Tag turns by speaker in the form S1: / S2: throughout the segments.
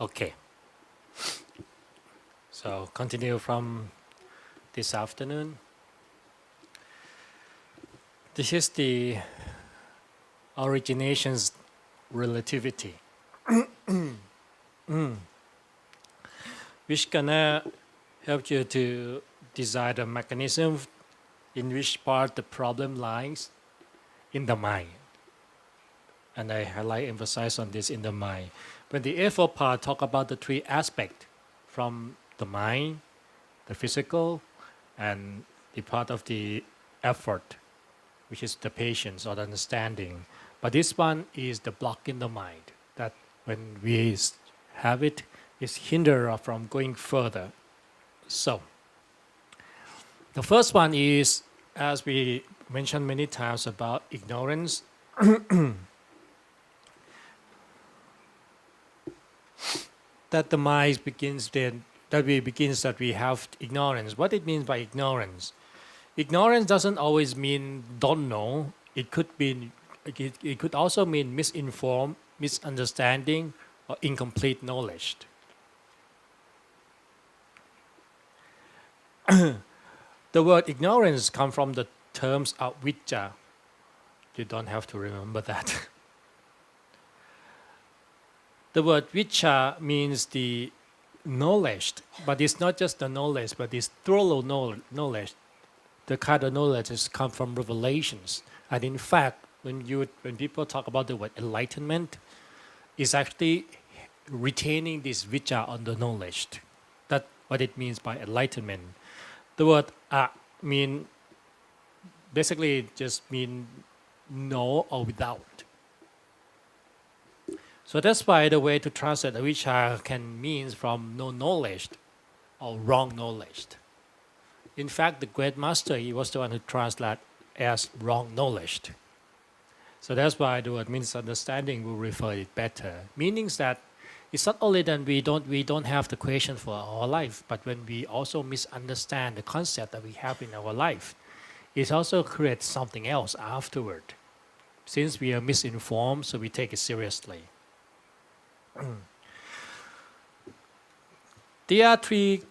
S1: Okay, so continue from this afternoon. This is the origination's relativity, which gonna help you to design the mechanism in which part the problem lies in the mind. And I highlight emphasize on this in the mind. When the A4 part talk about the three aspects from the mind, the physical, and the part of the effort, which is the patience or the understanding. But this one is the block in the mind that when we have it, is hinder us from going further. So, the first one is, as we mentioned many times about ignorance, that the mind begins then, that we have ignorance. What it means by ignorance? Ignorance doesn't always mean don't know. It could also mean misinformed, misunderstanding, or incomplete knowledge. The word ignorance comes from the terms avijja. You don't have to remember that. The word vicha means the knowledge, but it's not just the knowledge, but it's thorough knowledge. The kind of knowledge has come from revelations. And in fact, when people talk about the word enlightenment, it's actually retaining this vicha on the knowledge. That's what it means by enlightenment. The word mean basically just mean no or without. So that's why the way to translate avijja can mean from no knowledge or wrong knowledge. In fact, the great master, he was the one who translated as wrong knowledge. So that's why the word misunderstanding will refer it better. Meaning that it's not only that we don't have the question for our life, but when we also misunderstand the concept that we have in our life, it also creates something else afterward. Since we are misinformed, so we take it seriously. There are three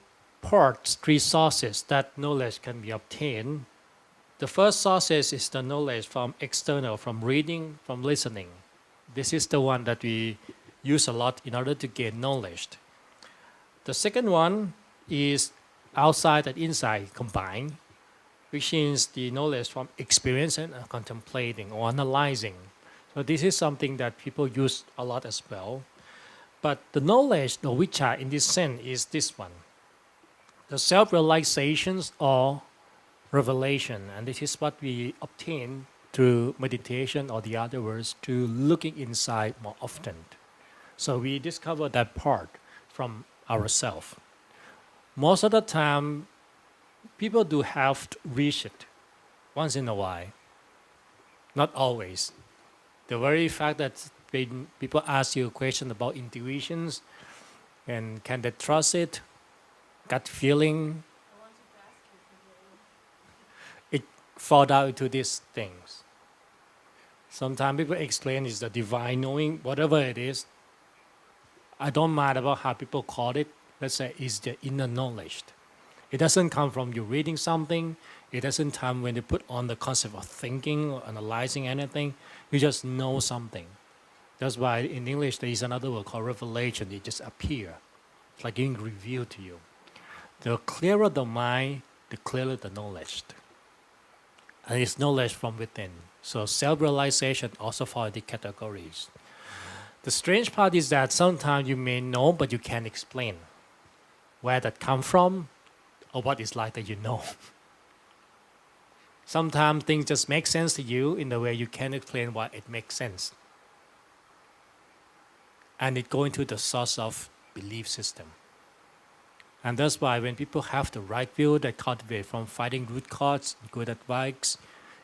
S1: parts, three sources that knowledge can be obtained. The first sources is the knowledge from external, from reading, from listening. This is the one that we use a lot in order to gain knowledge. The second one is outside and inside combined, which is the knowledge from experience and contemplating or analyzing. So this is something that people use a lot as well. But the knowledge of vicha in this sense is this one. The self-realizations or revelation. And this is what we obtain through meditation, or the other words, through looking inside more often. So we discover that part from ourselves. Most of the time, people do have to reach it once in a while. Not always. The very fact that when people ask you a question about intuitions, and can they trust it, gut feeling, it falls down into these things. Sometimes people explain it's the divine knowing, whatever it is. I don't mind about how people call it. Let's say it's the inner knowledge. It doesn't come from you reading something. It doesn't come when you put on the concept of thinking or analyzing anything. You just know something. That's why in English there is another word called revelation. It just appears. It's like being revealed to you. The clearer the mind, the clearer the knowledge. And it's knowledge from within. So self-realization also falls into categories. The strange part is that sometimes you may know, but you can't explain where that comes from or what it's like that you know. Sometimes things just make sense to you in the way you can't explain why it makes sense. And it goes into the source of belief system. And that's why when people have the right view that cultivate from finding root cause, good advice,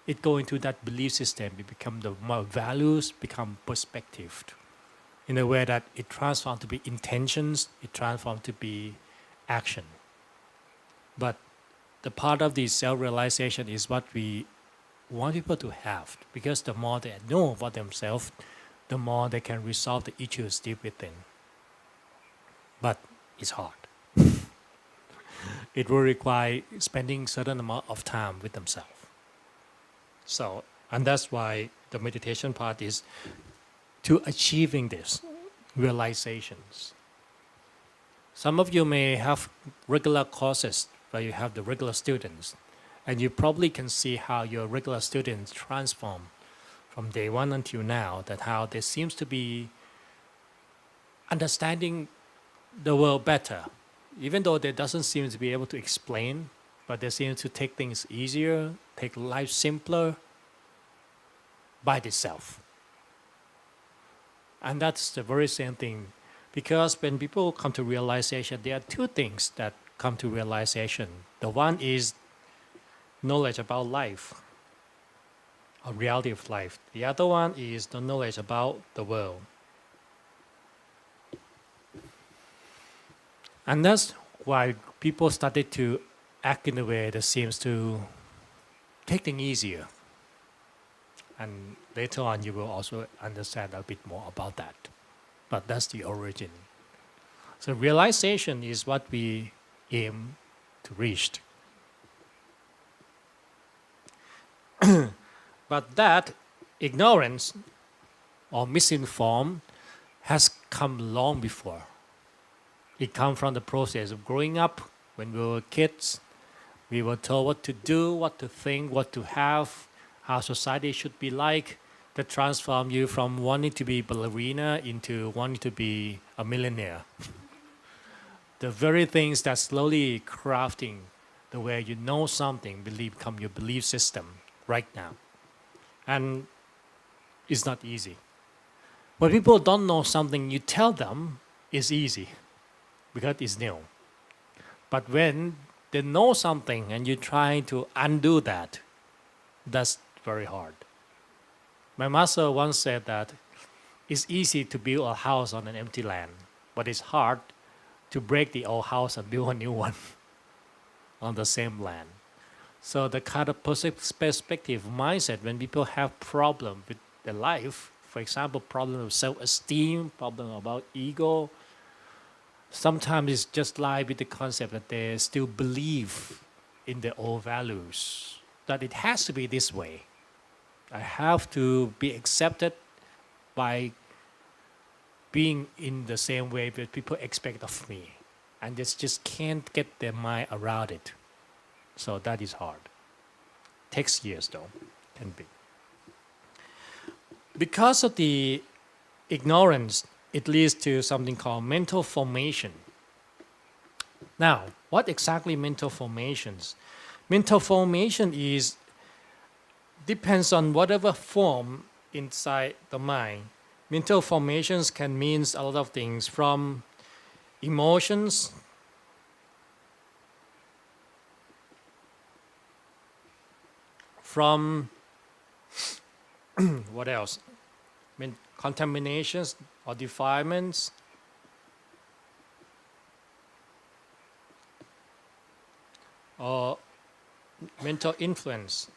S1: it goes into that belief system. It becomes the more values, become perspective. In a way that it transforms to be intentions, it transforms to be action. But the part of the self-realization is what we want people to have, because the more they know about themselves, the more they can resolve the issues deep within. but it's hard. It will require spending certain amount of time with themselves. So, and that's why the meditation part is to achieving this realizations. Some of you may have regular courses where you have the regular students, and you probably can see how your regular students transform from day one until now, that how there seems to be understanding the world better, even though they doesn't seem to be able to explain, but they seem to take things easier, take life simpler by itself. And that's the very same thing, because when people come to realization, there are two things that come to realization. The one is knowledge about life, or reality of life. The other one is the knowledge about the world. And that's why people started to act in a way that seems to take things easier. And later on, you will also understand a bit more about that. But that's the origin. So realization is what we aim to reach. But that ignorance or misinformed has come long before. It comes from the process of growing up. When we were kids, we were told what to do, what to think, what to have, how society should be like, that transform you from wanting to be ballerina into wanting to be a millionaire. The very things that slowly crafting the way you know something become your belief system right now. And it's not easy. When people don't know something, you tell them it's easy because it's new. But when they know something and you try to undo that, that's very hard. My master once said that it's easy to build a house on an empty land, but it's hard to break the old house and build a new one on the same land. So the kind of perspective mindset, when people have problem with their life, for example, problem of self-esteem, problem about ego, sometimes it's just lie with the concept that they still believe in their old values, that it has to be this way. I have to be accepted by being in the same way that people expect of me. And they just can't get their mind around it. So that is hard. Takes years though, can be. Because of the ignorance, it leads to something called mental formation. Now, what exactly mental formations? Mental formation depends on whatever form inside the mind. Mental formations can mean a lot of things, from emotions, from what else? Contaminations or defilements, or mental influence.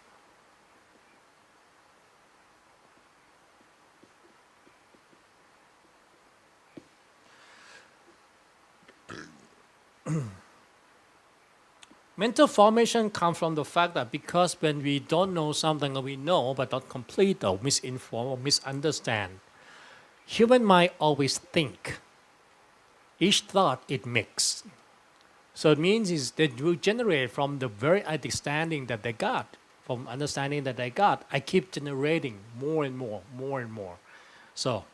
S1: Mental formation comes from the fact that because when we don't know something, or we know but not complete or misinform or misunderstand, human mind always think. Each thought it makes. So it means is that you generate from the very understanding that they got, from understanding that they got. I keep generating more and more, more and more. So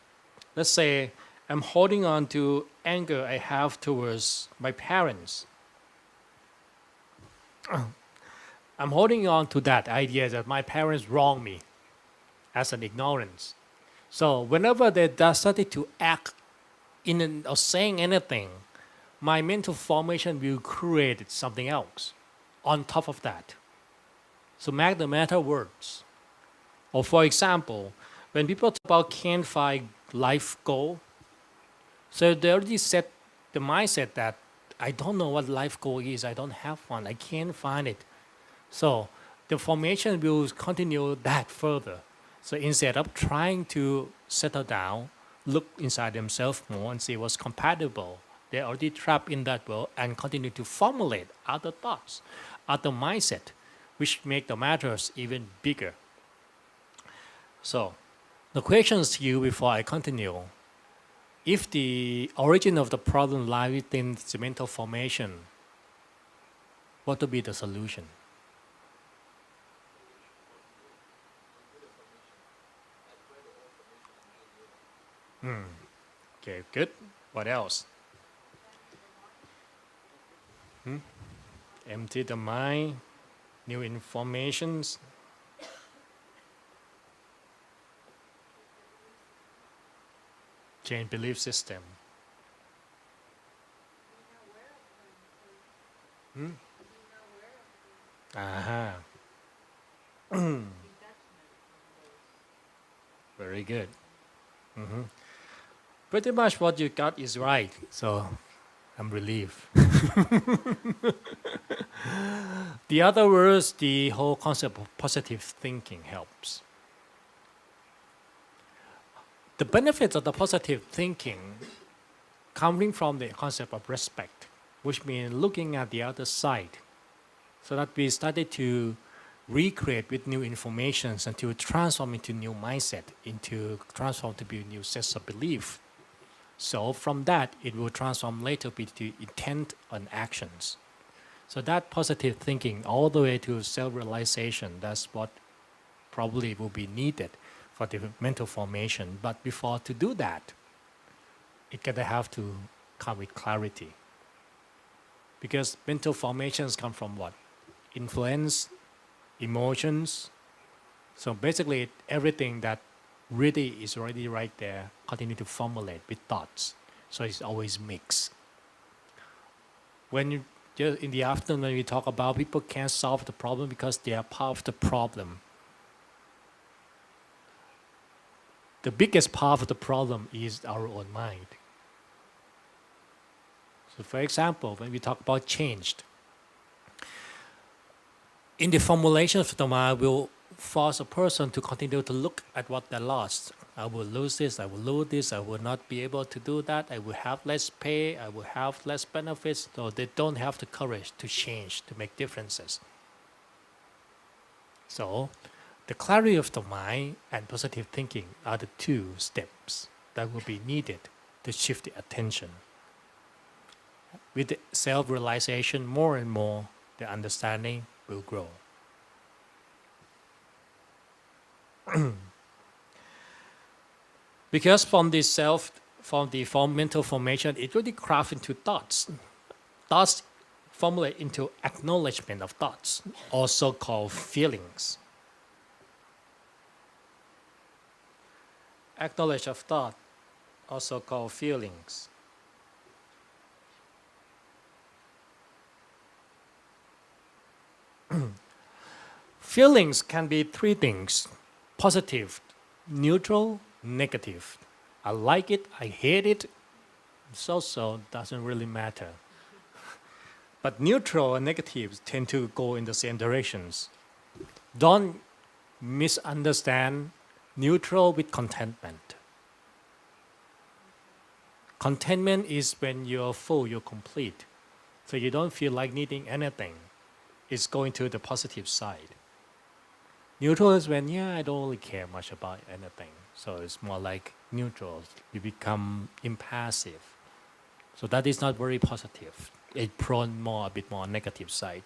S1: let's say I'm holding on to anger I have towards my parents. I'm holding on to that idea that my parents wronged me as an ignorance. So whenever they started to act or saying anything, my mental formation will create something else on top of that. So make the matter worse. Or for example, when people talk about can't find life goal, so they already set the mindset that I don't know what life goal is. I don't have one. I can't find it. So the formation will continue that further. So instead of trying to settle down, look inside themselves more and see what's compatible, They're already trapped in that world and continue to formulate other thoughts, other mindset, which make the matters even bigger. So, the question is to you before I continue. If the origin of the problem lies within the mental formation, what would be the solution? Okay, good. What else? Empty the mind, new informations. Change belief system. Aha. Very good. Pretty much what you got is right. So I'm relieved. The other words, the whole concept of positive thinking helps. The benefits of the positive thinking coming from the concept of respect, which means looking at the other side, so that we started to recreate with new informations and to transform into new mindset, into transform to be a new sense of belief. So from that, it will transform later into intent and actions. So that positive thinking all the way to self-realization, that's what probably will be needed for the mental formation. But before to do that, it gonna have to come with clarity. Because mental formations come from what? Influence, emotions. So basically everything that really is already right there, continue to formulate with thoughts. So it's always mixed. When you just in the afternoon when we talk about people can't solve the problem because they are part of the problem. The biggest part of the problem is our own mind. So for example, when we talk about changed, in the formulation of the mind will force a person to continue to look at what they lost. I will lose this, I will lose this, I will not be able to do that, I will have less pay, I will have less benefits, so they don't have the courage to change, to make differences. So, the clarity of the mind and positive thinking are the two steps that will be needed to shift the attention. With the self-realization, more and more, the understanding will grow. Because from the mental formation, it really crafts into thoughts. Thoughts formulate into acknowledgement of thoughts, also called feelings. Acknowledge of thought, also called feelings. Feelings can be three things: positive, neutral, negative. I like it, I hate it, so doesn't really matter. But neutral and negative tend to go in the same directions. Don't misunderstand neutral with contentment. Contentment is when you're full, you're complete. So you don't feel like needing anything. It's going to the positive side. Neutral is when, I don't really care much about anything. So it's more like neutral. You become impassive. So that is not very positive. It's prone more, a bit more negative side.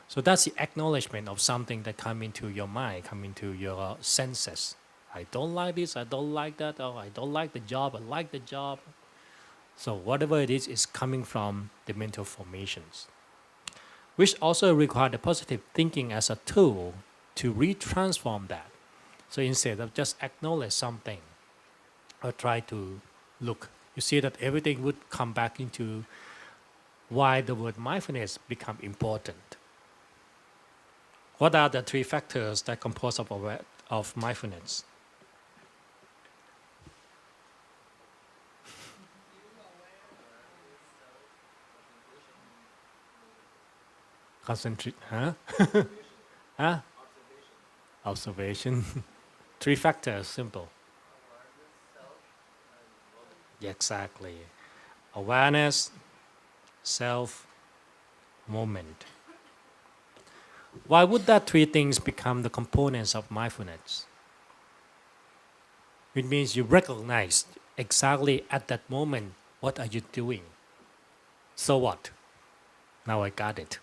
S1: So that's the acknowledgement of something that come into your mind, come into your senses. I don't like this, I don't like that, or I don't like the job, I like the job. So whatever it is coming from the mental formations, which also require the positive thinking as a tool to retransform that. So instead of just acknowledge something or try to look, you see that everything would come back into why the word mindfulness become important. What are the three factors that compose of mindfulness? Concentrate, huh? Huh? Observation. Three factors, simple. Yeah, exactly. awareness, self, moment. Why would that three things become the components of mindfulness? It means you recognize exactly at that moment what are you doing. So what? Now I got it.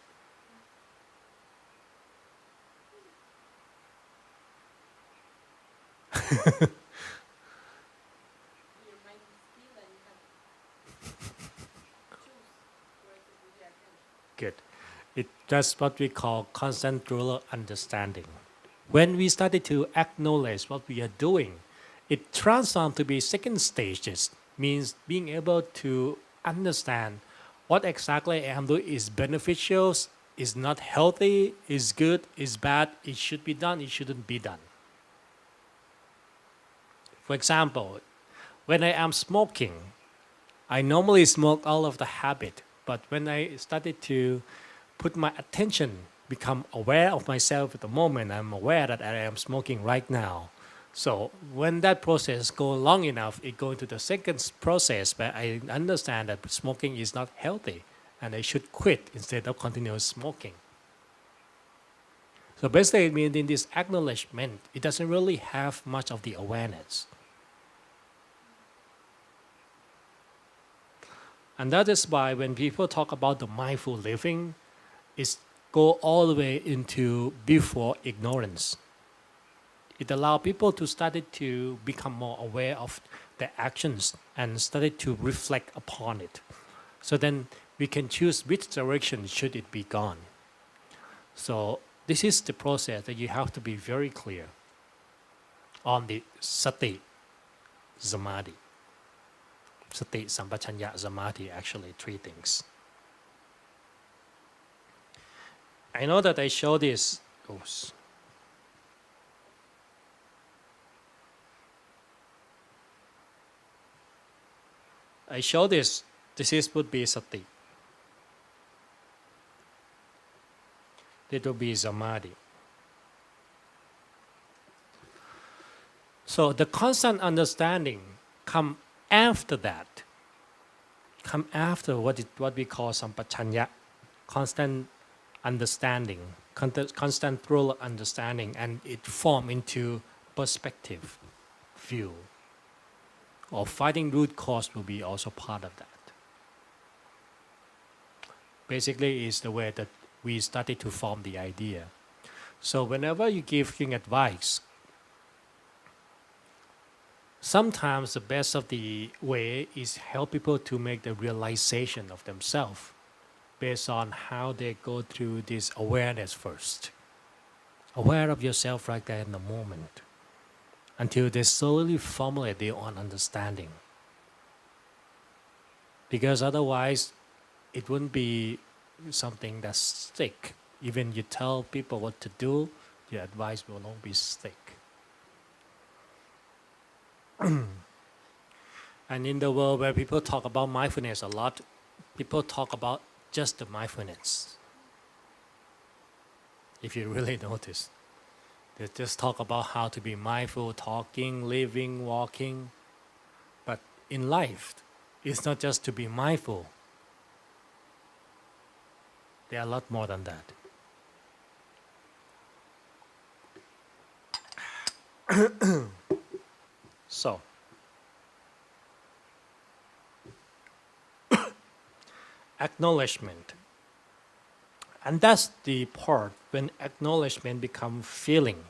S1: Good. That's what we call constant ruler understanding. When we started to acknowledge what we are doing, it transforms to be second stages, means being able to understand what exactly I am doing is beneficial, is not healthy, is good, is bad, it should be done, it shouldn't be done. For example, when I am smoking, I normally smoke all of the habit, but when I started to put my attention, become aware of myself at the moment, I'm aware that I am smoking right now. So when that process goes long enough, it goes into the second process where I understand that smoking is not healthy and I should quit instead of continuous smoking. So basically, it means in this acknowledgement, it doesn't really have much of the awareness. And that is why when people talk about the mindful living, it's go all the way into before ignorance. It allows people to start to become more aware of their actions and started to reflect upon it. So then we can choose which direction should it be gone. So this is the process that you have to be very clear on the sati, samadhi. Sati, sampachanya, samadhi, actually three things. I know that I show this. Oops. I show this. This would be sati. It will be samadhi. So the constant understanding come after that. Come after what we call sampachanya, constant understanding, constant thorough understanding, and it form into perspective, view. Or finding root cause will be also part of that. Basically, is the way that we started to form the idea. So whenever you giving advice, sometimes the best of the way is help people to make the realization of themselves based on how they go through this awareness first. Aware of yourself right there in the moment until they slowly formulate their own understanding. Because otherwise, it wouldn't be something that stick. Even you tell people what to do, your advice will not be stick. And in the world where people talk about mindfulness a lot, people talk about just the mindfulness. If you really notice, they just talk about how to be mindful, talking, living, walking. But in life, it's not just to be mindful. There are a lot more than that. So, acknowledgement. And that's the part when acknowledgement becomes feeling.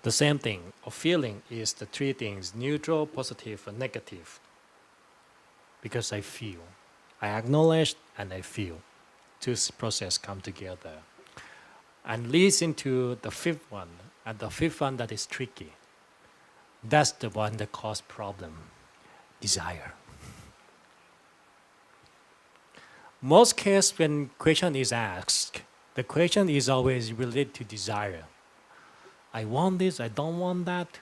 S1: The same thing, or feeling is the three things, neutral, positive, and negative. Because I feel. I acknowledge and I feel. Two processes come together. And leads into the fifth one, and the fifth one that is tricky. That's the one that causes problem, desire. Most cases when question is asked, the question is always related to desire. I want this, I don't want that.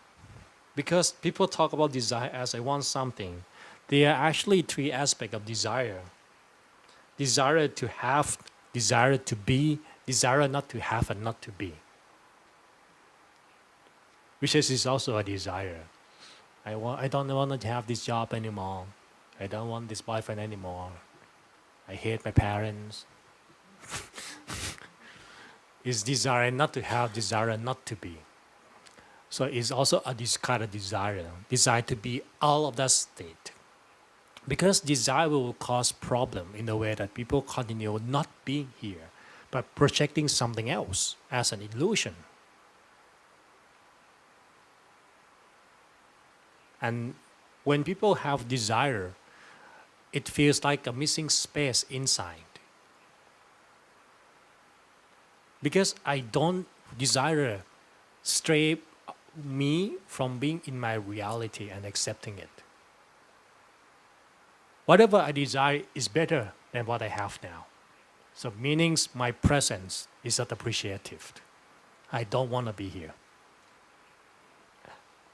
S1: Because people talk about desire as I want something. There are actually three aspects of desire. Desire to have, desire to be, desire not to have and not to be. Which is also a desire. I don't want to have this job anymore. I don't want this boyfriend anymore. I hate my parents. It's desire not to have, desire not to be. So it's also a this kind of desire to be out of that state. Because desire will cause problem in the way that people continue not being here, but projecting something else as an illusion. And when people have desire, it feels like a missing space inside. Because I don't desire stray me from being in my reality and accepting it. Whatever I desire is better than what I have now. So meanings my presence is not appreciative. I don't want to be here.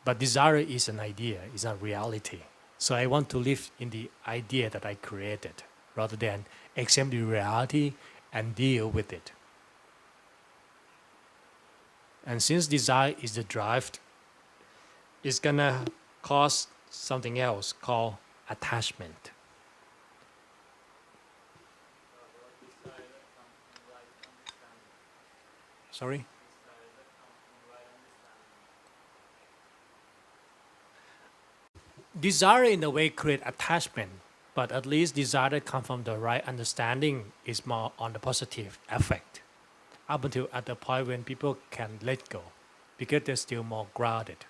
S1: But desire is an idea, is a reality. So I want to live in the idea that I created rather than accept the reality and deal with it. And since desire is the drive, it's gonna cause something else called attachment. Sorry? Desire in a way create attachment, but at least desire that come from the right understanding is more on the positive effect. Up until at the point when people can let go, because they're still more grounded.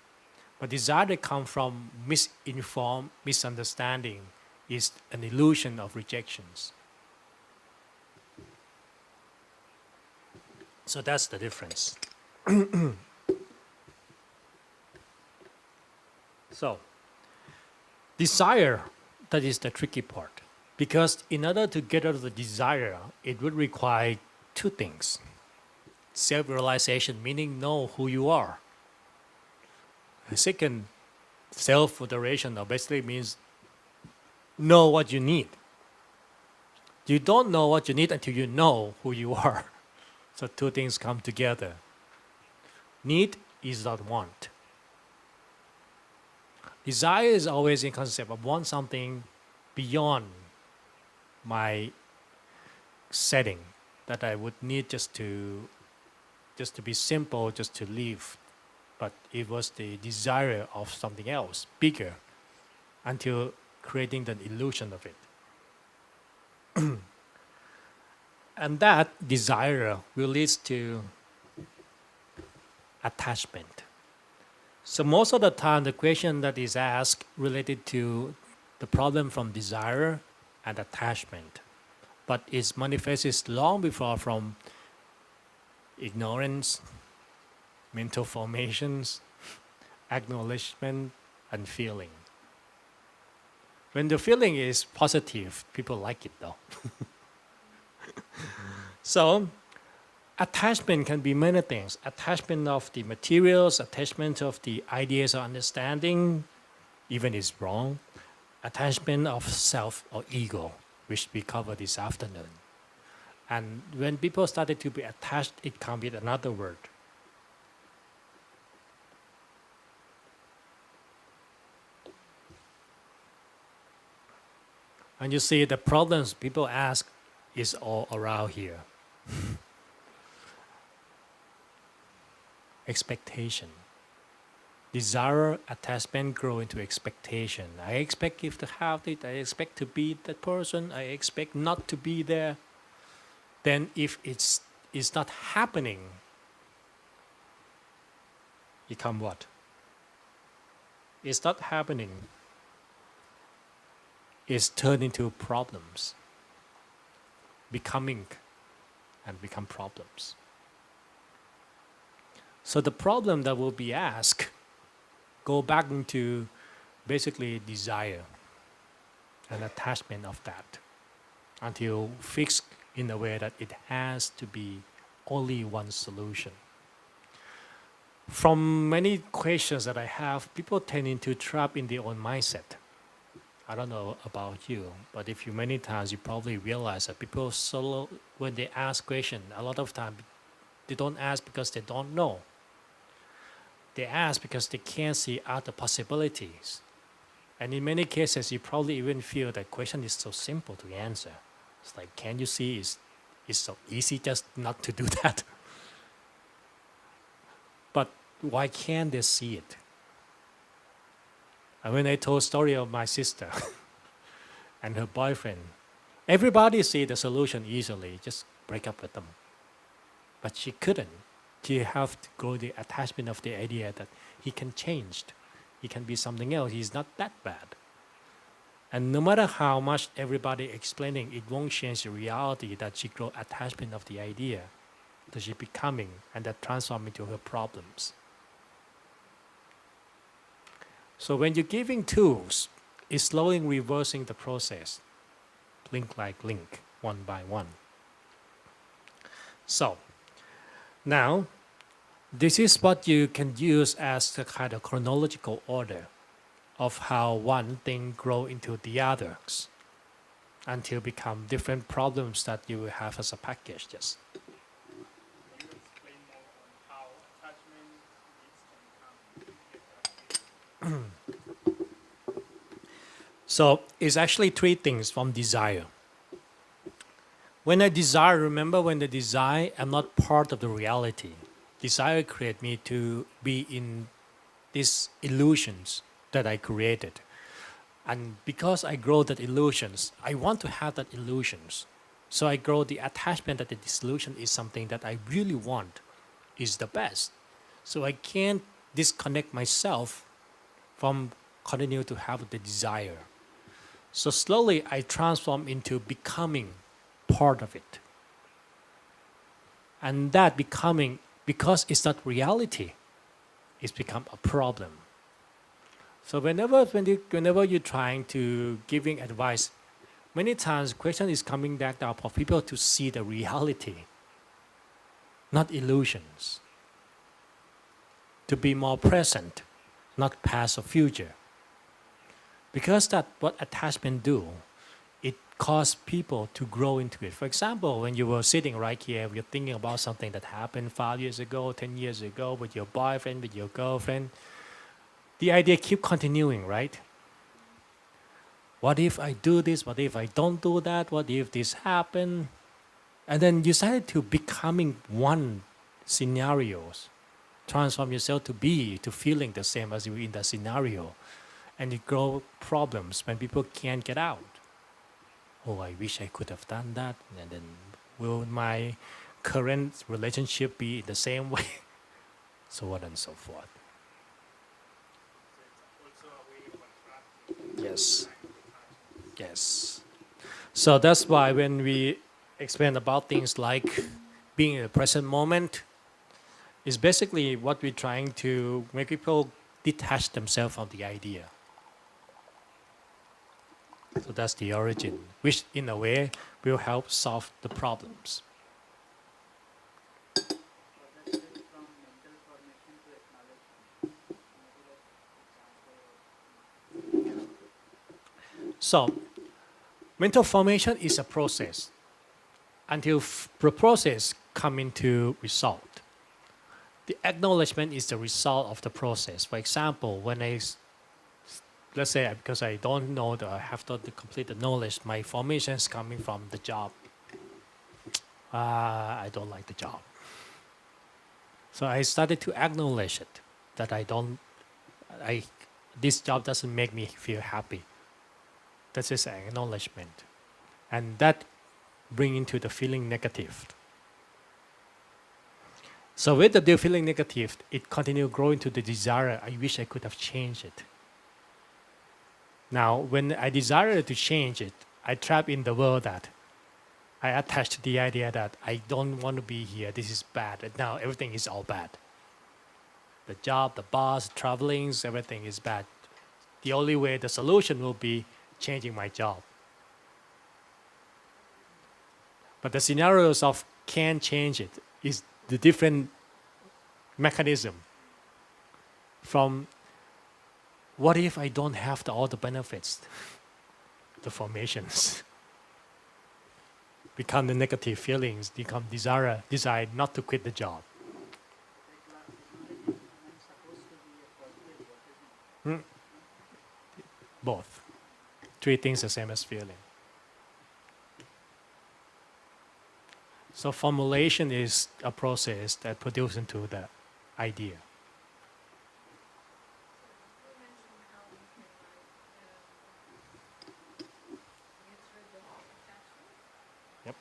S1: But desire that come from misinformed misunderstanding is an illusion of rejections. So that's the difference. So desire, that is the tricky part. Because in order to get out of the desire, it would require two things. Self-realization, meaning know who you are. The second, self-adoration, basically means know what you need. You don't know what you need until you know who you are. So two things come together. Need is not want. Desire is always in concept of want something beyond my setting that I would need just to be simple, just to live. But it was the desire of something else, bigger, until creating the illusion of it. And that desire will lead to attachment. So most of the time, the question that is asked related to the problem from desire and attachment, but it manifests long before from ignorance, mental formations, acknowledgement, and feeling. When the feeling is positive, people like it though. So attachment can be many things. Attachment of the materials, attachment of the ideas or understanding, even is wrong. Attachment of self or ego, which we covered this afternoon. And when people started to be attached, it can be another word. And you see the problems people ask is all around here. Expectation. Desire, attachment grow into expectation. I expect if to have it, I expect to be that person, I expect not to be there. Then if it's not happening, it come what? It's not happening. It's turned into problems. Become problems. So the problem that will be asked go back into basically desire and attachment of that until fixed in a way that it has to be only one solution. From many questions that I have, people tend to trap in their own mindset. I don't know about you, but if you many times you probably realize that people solo when they ask questions, a lot of time they don't ask because they don't know. They ask because they can't see other possibilities. And in many cases, you probably even feel that question is so simple to answer. It's like, can you see it's so easy just not to do that? But why can't they see it? And when I told story of my sister and her boyfriend, everybody see the solution easily, just break up with them. But she couldn't. She have to grow the attachment of the idea that he can change. He can be something else. He's not that bad. And no matter how much everybody explaining, it won't change the reality that she grow attachment of the idea that she becoming, and that transform into her problems. So when you're giving tools, it's slowly reversing the process, link like link, one by one. So now, this is what you can use as the kind of chronological order of how one thing grow into the others until become different problems that you will have as a package. Yes.
S2: Can you explain more on how attachment needs to become?
S1: So it's actually three things from desire. When I desire, remember when the desire, I'm not part of the reality. Desire create me to be in these illusions that I created. And because I grow that illusions, I want to have that illusions. So I grow the attachment that the illusion is something that I really want, is the best. So I can't disconnect myself from continue to have the desire. So slowly I transform into becoming part of it. And that becoming, because it's not reality, it's become a problem. So whenever you're trying to giving advice, many times question is coming back down for people to see the reality, not illusions. To be more present, not past or future. Because that's what attachment do. It causes people to grow into it. For example, when you were sitting right here, you're thinking about something that happened 5 years ago, 10 years ago with your boyfriend, with your girlfriend. The idea keep continuing, right? What if I do this? What if I don't do that? What if this happen? And then you started to becoming one scenarios. Transform yourself to be, to feeling the same as you in the scenario. And it grow problems when people can't get out. Oh, I wish I could have done that. And then will my current relationship be in the same way? So on and so forth.
S2: Also a way of attracting
S1: Yes.
S2: kind of attachment.
S1: Yes. So that's why when we explain about things like being in the present moment, is basically what we're trying to make people detach themselves from the idea. So that's the origin, which in a way will help solve the problems.
S2: So that shift from mental formation to acknowledgement. Maybe like example.
S1: So mental formation is a process until the process come into result. The acknowledgement is the result of the process. For example, when let's say because I don't know that I have to complete the knowledge, my formation is coming from the job. I don't like the job. So I started to acknowledge it, that this job doesn't make me feel happy. That's just an acknowledgement. And that bring into the feeling negative. So with the feeling negative, it continue growing to the desire, I wish I could have changed it. Now, when I desire to change it, I trap in the world that I attach to the idea that I don't want to be here, this is bad, and now everything is all bad. The job, the boss, travelings, everything is bad. The only way, the solution will be changing my job. But the scenarios of can change it is the different mechanism from what if I don't have all the benefits, the formations, become the negative feelings, become desire not to quit the job.
S2: Technology humans supposed
S1: Both. Treat things the same as feeling. So formulation is a process that produces into the idea.
S3: You mentioned how we can get rid of attachment.
S1: Yep.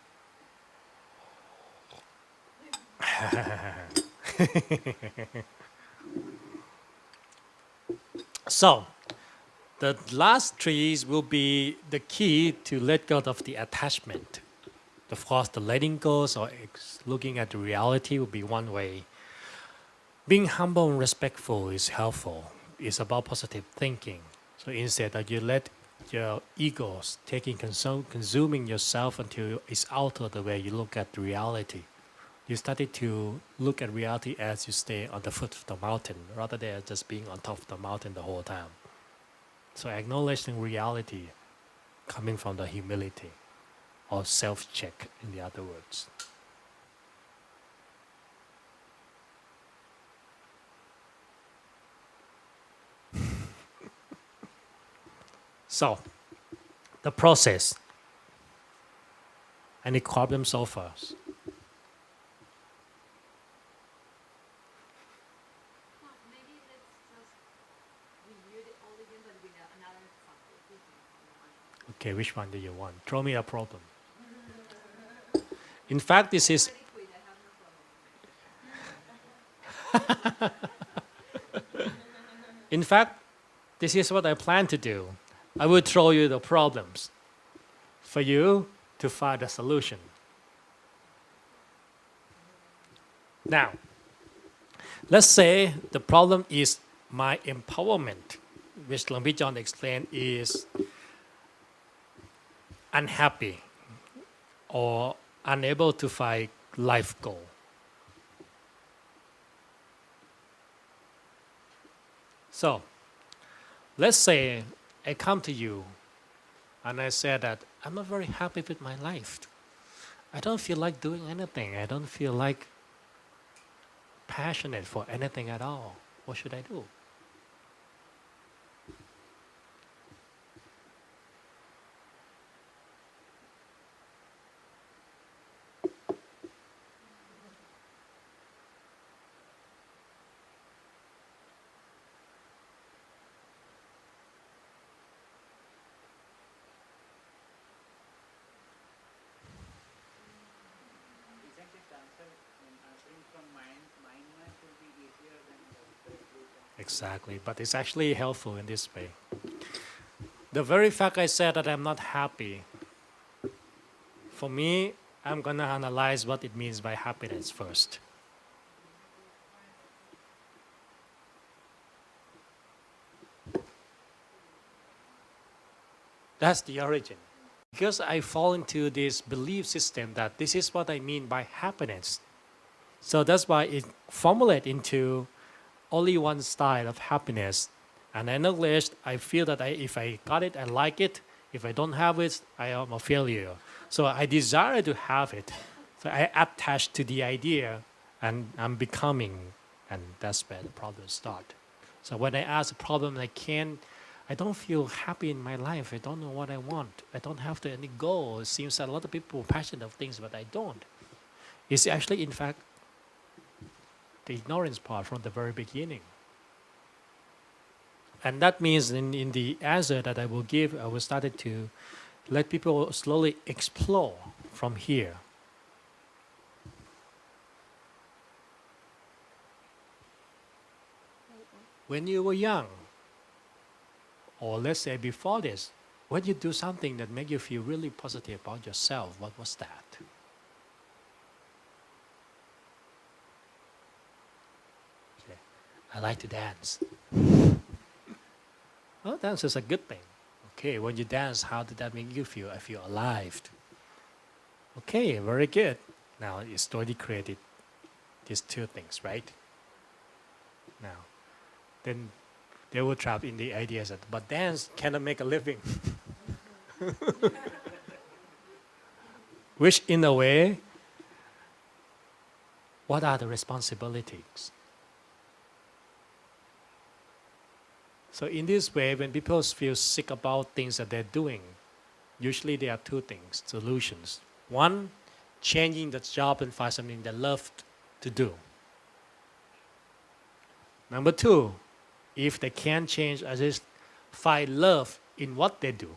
S1: So, the last trees will be the key to let go of the attachment. Of course, the letting go or looking at the reality will be one way. Being humble and respectful is helpful. It's about positive thinking. So instead that you let your egos consuming yourself until it's out of the way you look at the reality. You started to look at reality as you stay on the foot of the mountain rather than just being on top of the mountain the whole time. So acknowledging reality coming from the humility or self-check in the other words. So, the process. Any problem solvers?
S3: Well, maybe let's just review it all again, but with another example.
S1: Okay, which one do you want? Throw me a problem. In fact, this is
S3: Already quit. I have no problem.
S1: in fact, this is what I plan to do. I will throw you the problems for you to find a solution. Now, let's say the problem is my empowerment, which Lambi John explained is unhappy or unable to find life goal. So, let's say I come to you and I say that I'm not very happy with my life. I don't feel like doing anything. I don't feel like passionate for anything at all. What should I do?
S2: Isn't it answer when answering from mind will be easier than the solution?
S1: Exactly, but it's actually helpful in this way. The very fact I said that I'm not happy, for me, I'm gonna analyze what it means by happiness first. That's the origin. Because I fall into this belief system that this is what I mean by happiness. So that's why it formulates into only one style of happiness. And I acknowledge, I feel that if I got it, I like it. If I don't have it, I am a failure. So I desire to have it. So I attach to the idea and I'm becoming, and that's where the problems start. So when I ask a problem, I don't feel happy in my life. I don't know what I want. I don't have any goal. It seems that a lot of people are passionate of things, but I don't. It's actually, in fact, the ignorance part from the very beginning. And that means in the answer that I will give, I will start to let people slowly explore from here. When you were young, or let's say before this, when you do something that makes you feel really positive about yourself, what was that? Okay. I like to dance. Well, dance is a good thing. Okay, when you dance, how did that make you feel? I feel alive. Okay, very good. Now it's already created these two things, right? Now, then they will trap in the ideas that, but dance cannot make a living. Which, in a way, what are the responsibilities? So in this way, when people feel sick about things that they're doing, usually there are two things, solutions. One, changing the job and find something they love to do. Number two, if they can't change, at least find love in what they do.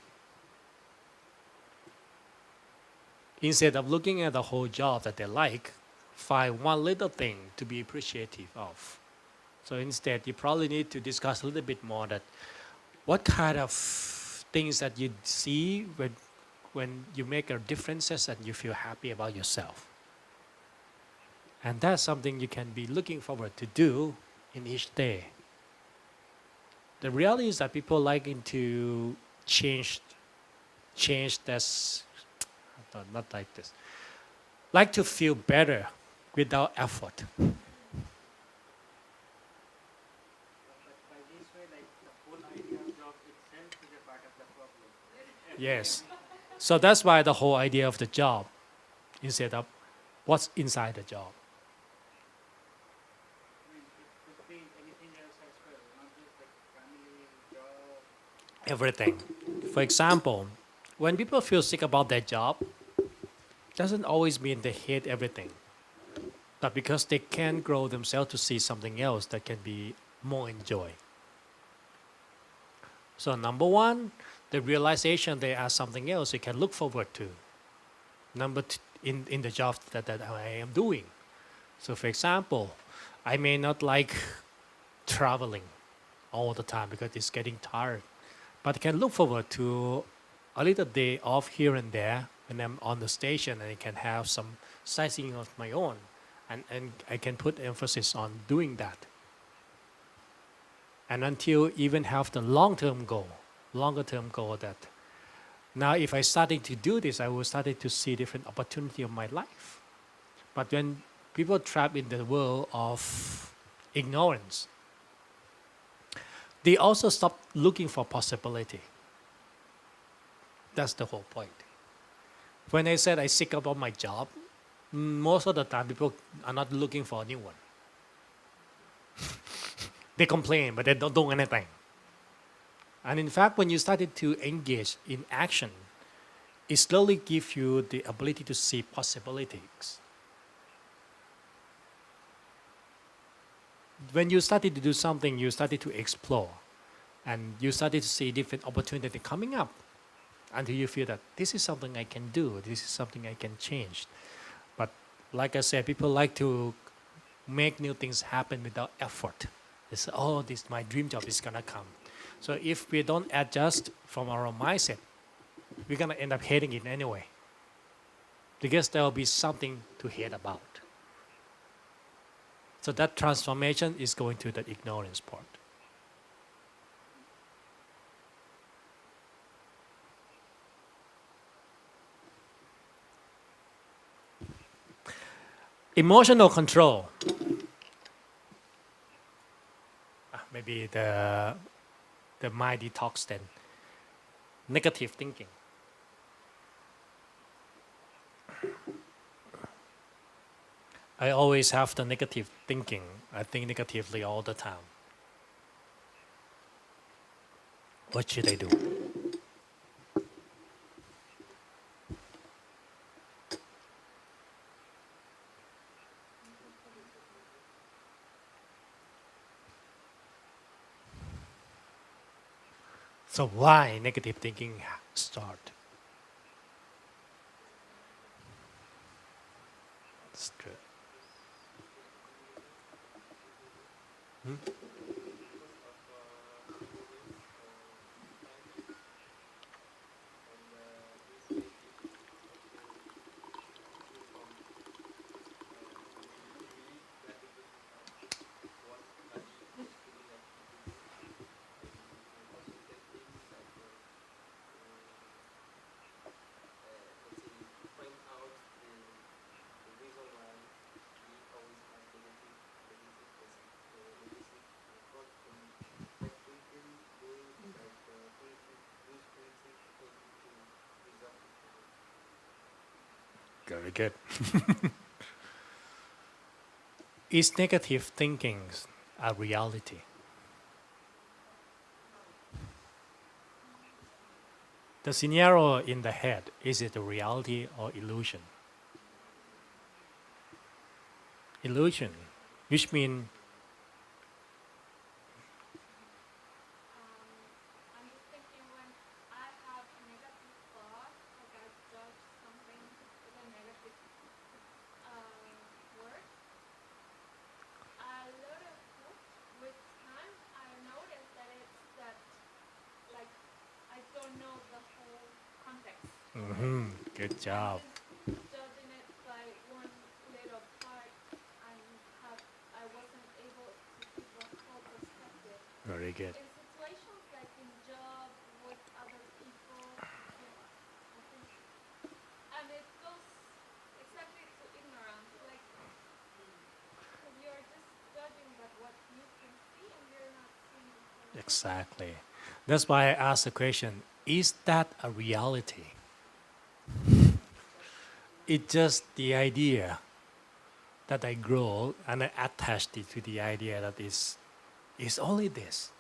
S1: Instead of looking at the whole job that they like, find one little thing to be appreciative of. So instead, you probably need to discuss a little bit more that what kind of things that you see when you make a differences and you feel happy about yourself. And that's something you can be looking forward to do in each day. The reality is that people liking to change this, not like this, like to feel better without effort.
S2: But by this way, like the whole idea of job itself is a part of the problem.
S1: Yes. So that's why the whole idea of the job, instead of what's inside the job.
S2: I mean, it could be anything else as well, not just like family, job.
S1: Everything. For example, when people feel sick about their job, doesn't always mean they hate everything, but because they can't grow themselves to see something else that can be more enjoy. So number one, the realization there are something else you can look forward to. In the job that I am doing. So for example, I may not like traveling all the time because it's getting tired, but I can look forward to a little day off here and there when I'm on the station and I can have some sightseeing of my own, and I can put emphasis on doing that. And until even have the longer term goal that now if I starting to do this, I will starting to see different opportunity of my life. But when people trapped in the world of ignorance, they also stop looking for possibility. That's the whole point. When I said I sick about my job, most of the time people are not looking for a new one. They complain, but they don't do anything. And in fact, when you started to engage in action, it slowly gives you the ability to see possibilities. When you started to do something, you started to explore, and you started to see different opportunities coming up until you feel that this is something I can do, this is something I can change. But like I said, people like to make new things happen without effort. They say, oh, this my dream job is gonna come. So if we don't adjust from our mindset, we're gonna end up hating it anyway. Because there will be something to hate about. So that transformation is going to the ignorance part. Emotional control. Maybe the mind detox then. Negative thinking. I always have the negative thinking. I think negatively all the time. What should I do? So why negative thinking start? That's true. Very good. Is negative thinking a reality? The scenario in the head, is it a reality or illusion? Illusion, which means
S3: I'm just thinking when I have negative thoughts, like I judge something with a negative word, a lot of with time I noticed that it's that like I don't know the whole context.
S1: good job.
S3: Judging it by one little part and I wasn't able to see the whole perspective.
S1: Very good.
S3: In situations like in job with other people, yeah, I think, and it goes exactly to ignorance. Like you're just judging by what you can see, and you're not seeing the whole.
S1: Exactly. That's why I asked the question, is that a reality? It's just the idea that I grow and I attached it to the idea that is only this,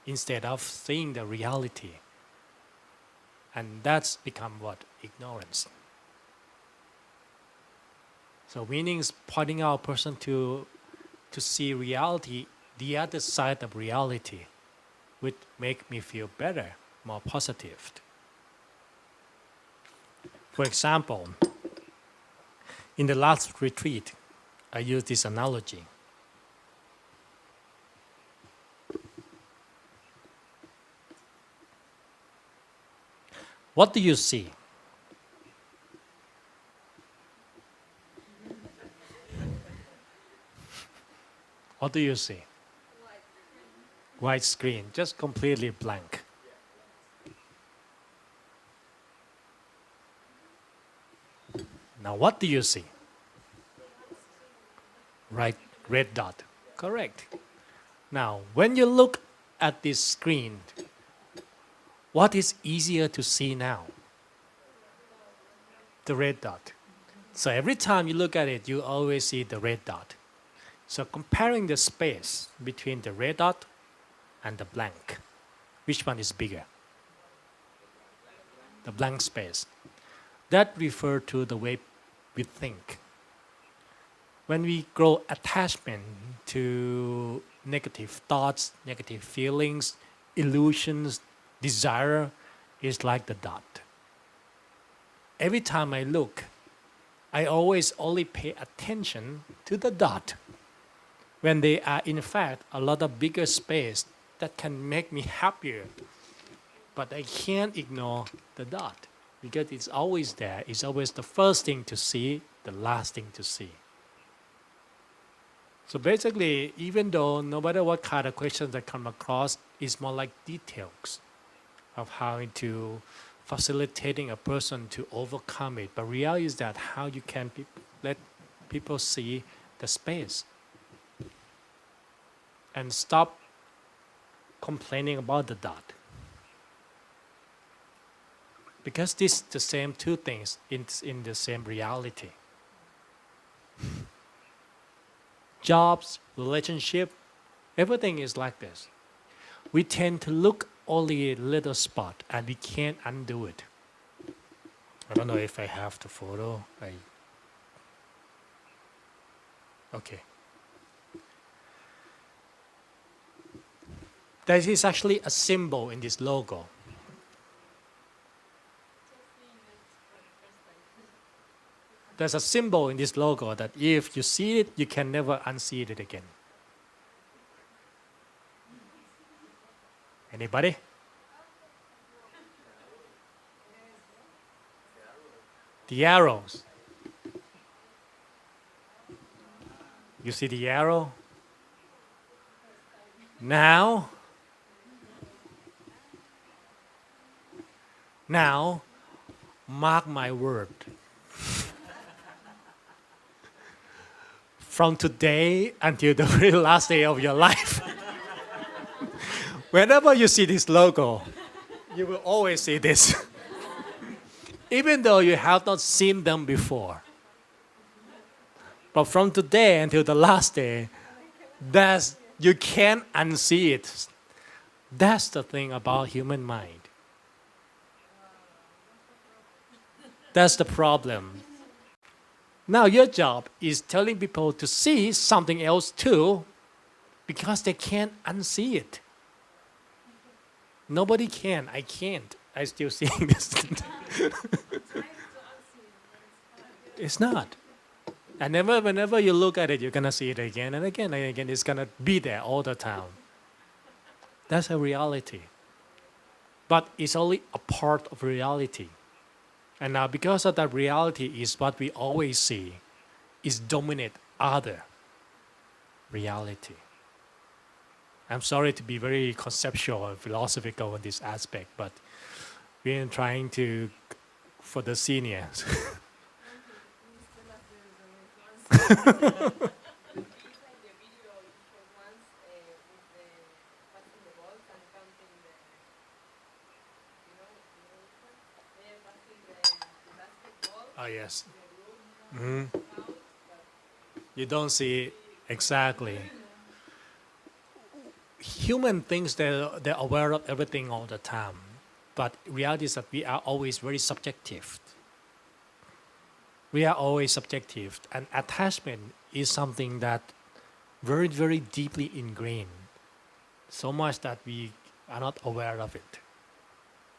S1: instead of seeing the reality. And that's become what? Ignorance. So meaning is pointing out a person to see reality, the other side of reality, would make me feel better, more positive. For example, in the last retreat, I used this analogy. What do you see? What do you see? White screen, just completely blank. Now what do you see? Right, red dot. Correct. Now, when you look at this screen, what is easier to see now? The red dot. So every time you look at it, you always see the red dot. So comparing the space between the red dot and the blank, which one is bigger? The blank space. That refers to the way we think. When we grow attachment to negative thoughts, negative feelings, illusions, desire, is like the dot. Every time I look, I always only pay attention to the dot, when they are in fact a lot of bigger space that can make me happier. But I can't ignore the dot because it's always there. It's always the first thing to see, the last thing to see. So basically, even though no matter what kind of questions that come across, it's more like details of how to facilitating a person to overcome it. But reality is that how you can let people see the space and stop complaining about the dot. Because this is the same two things in the same reality. Jobs, relationship, everything is like this. We tend to look only a little spot and we can't undo it. I don't know if I have the photo. Okay. There is actually a symbol in this logo. There's a symbol in this logo that if you see it, you can never unsee it again. Anybody? The arrows. You see the arrow? Now, mark my word. From today until the very last day of your life, whenever you see this logo, you will always see this. Even though you have not seen them before. But from today until the last day, you can't unsee it. That's the thing about human mind. That's the problem. Now your job is telling people to see something else too, because they can't unsee it. Nobody can. I can't. I still seeing this. It's not. And whenever you look at it, you're gonna see it again and again and again. It's gonna be there all the time. That's a reality. But it's only a part of reality. And now because of that reality is what we always see, is dominate other reality. I'm sorry to be very conceptual and philosophical in this aspect, but we're trying to, for the seniors. Oh yes. Mhm. You don't see it exactly. Human thinks they're aware of everything all the time, but reality is that we are always very subjective. We are always subjective, and attachment is something that very, very deeply ingrained, so much that we are not aware of it.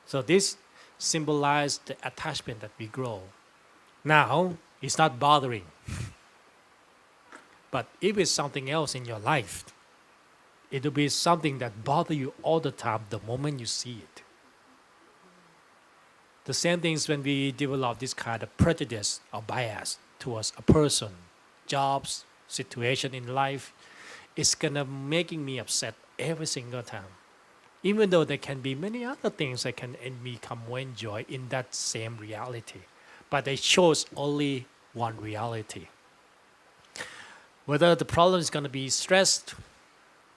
S1: So this symbolizes the attachment that we grow. Now, it's not bothering. But if it's something else in your life, it will be something that bothers you all the time the moment you see it. The same thing is when we develop this kind of prejudice or bias towards a person, jobs, situation in life, it's gonna making me upset every single time. Even though there can be many other things that can become more enjoy in that same reality. But it shows only one reality. Whether the problem is going to be stress,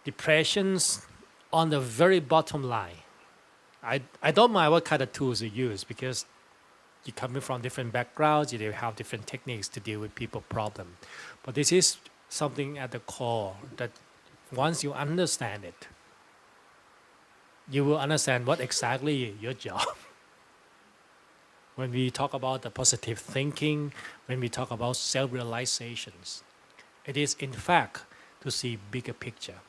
S1: depressions, on the very bottom line. I don't mind what kind of tools you use because you're coming from different backgrounds, you have different techniques to deal with people problem. But this is something at the core that once you understand it, you will understand what exactly your job. When we talk about the positive thinking, when we talk about self-realizations, it is in fact to see bigger picture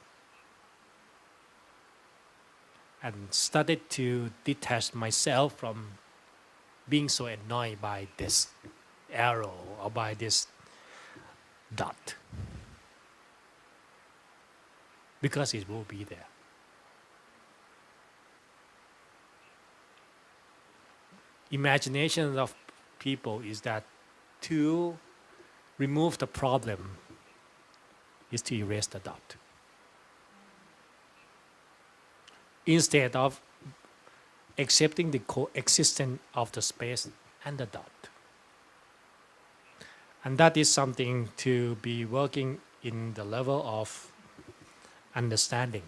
S1: and started to detach myself from being so annoyed by this arrow or by this dot, because it will be there. Imagination of people is that to remove the problem is to erase the dot. Instead of accepting the coexistence of the space and the dot. And that is something to be working in the level of understanding.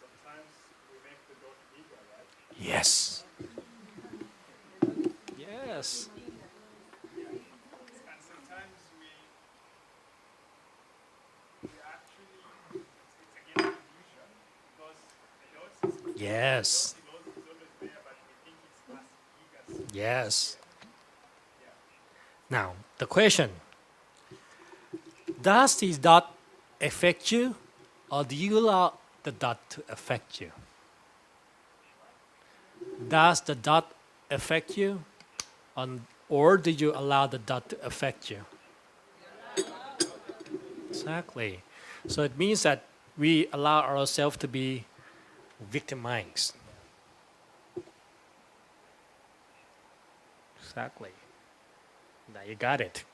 S2: Sometimes we make the dot bigger, right?
S1: Yes. Yes.
S2: And sometimes we actually, it's again an illusion because the dot is
S1: Yes.
S2: always there, but we think it's as big as.
S1: Yes.
S2: Yeah.
S1: Now, the question, does this dot affect you or do you allow the dot to affect you? Does the dot affect you or do you allow the dot to affect you? Exactly. So it means that we allow ourselves to be victimized. Exactly. Now you got it.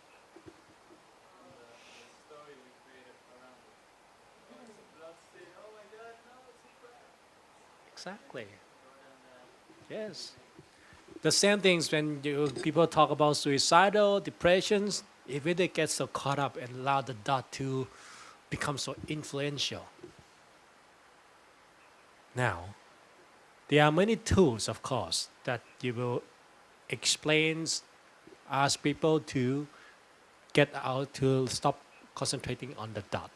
S2: Story we created around it. Blood say, oh my God, no, it's a crap.
S1: Exactly. Yes. The same things when people talk about suicidal, depressions, if they get so caught up and allow the dot to become so influential. Now, there are many tools, of course, that you will explain, ask people to get out to stop concentrating on the dot.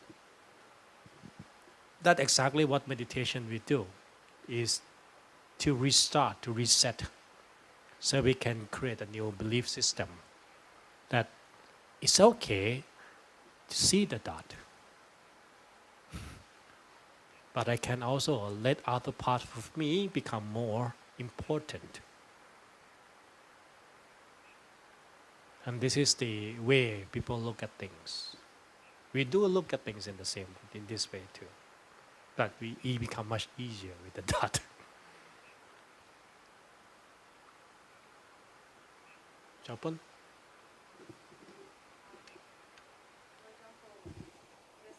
S1: That's exactly what meditation we do, is to restart, to reset, so we can create a new belief system that it's okay to see the dot, but I can also let other parts of me become more important. And this is the way people look at things. We do look at things in this way too, but it become much easier with the dot. Chapel?
S4: For example, this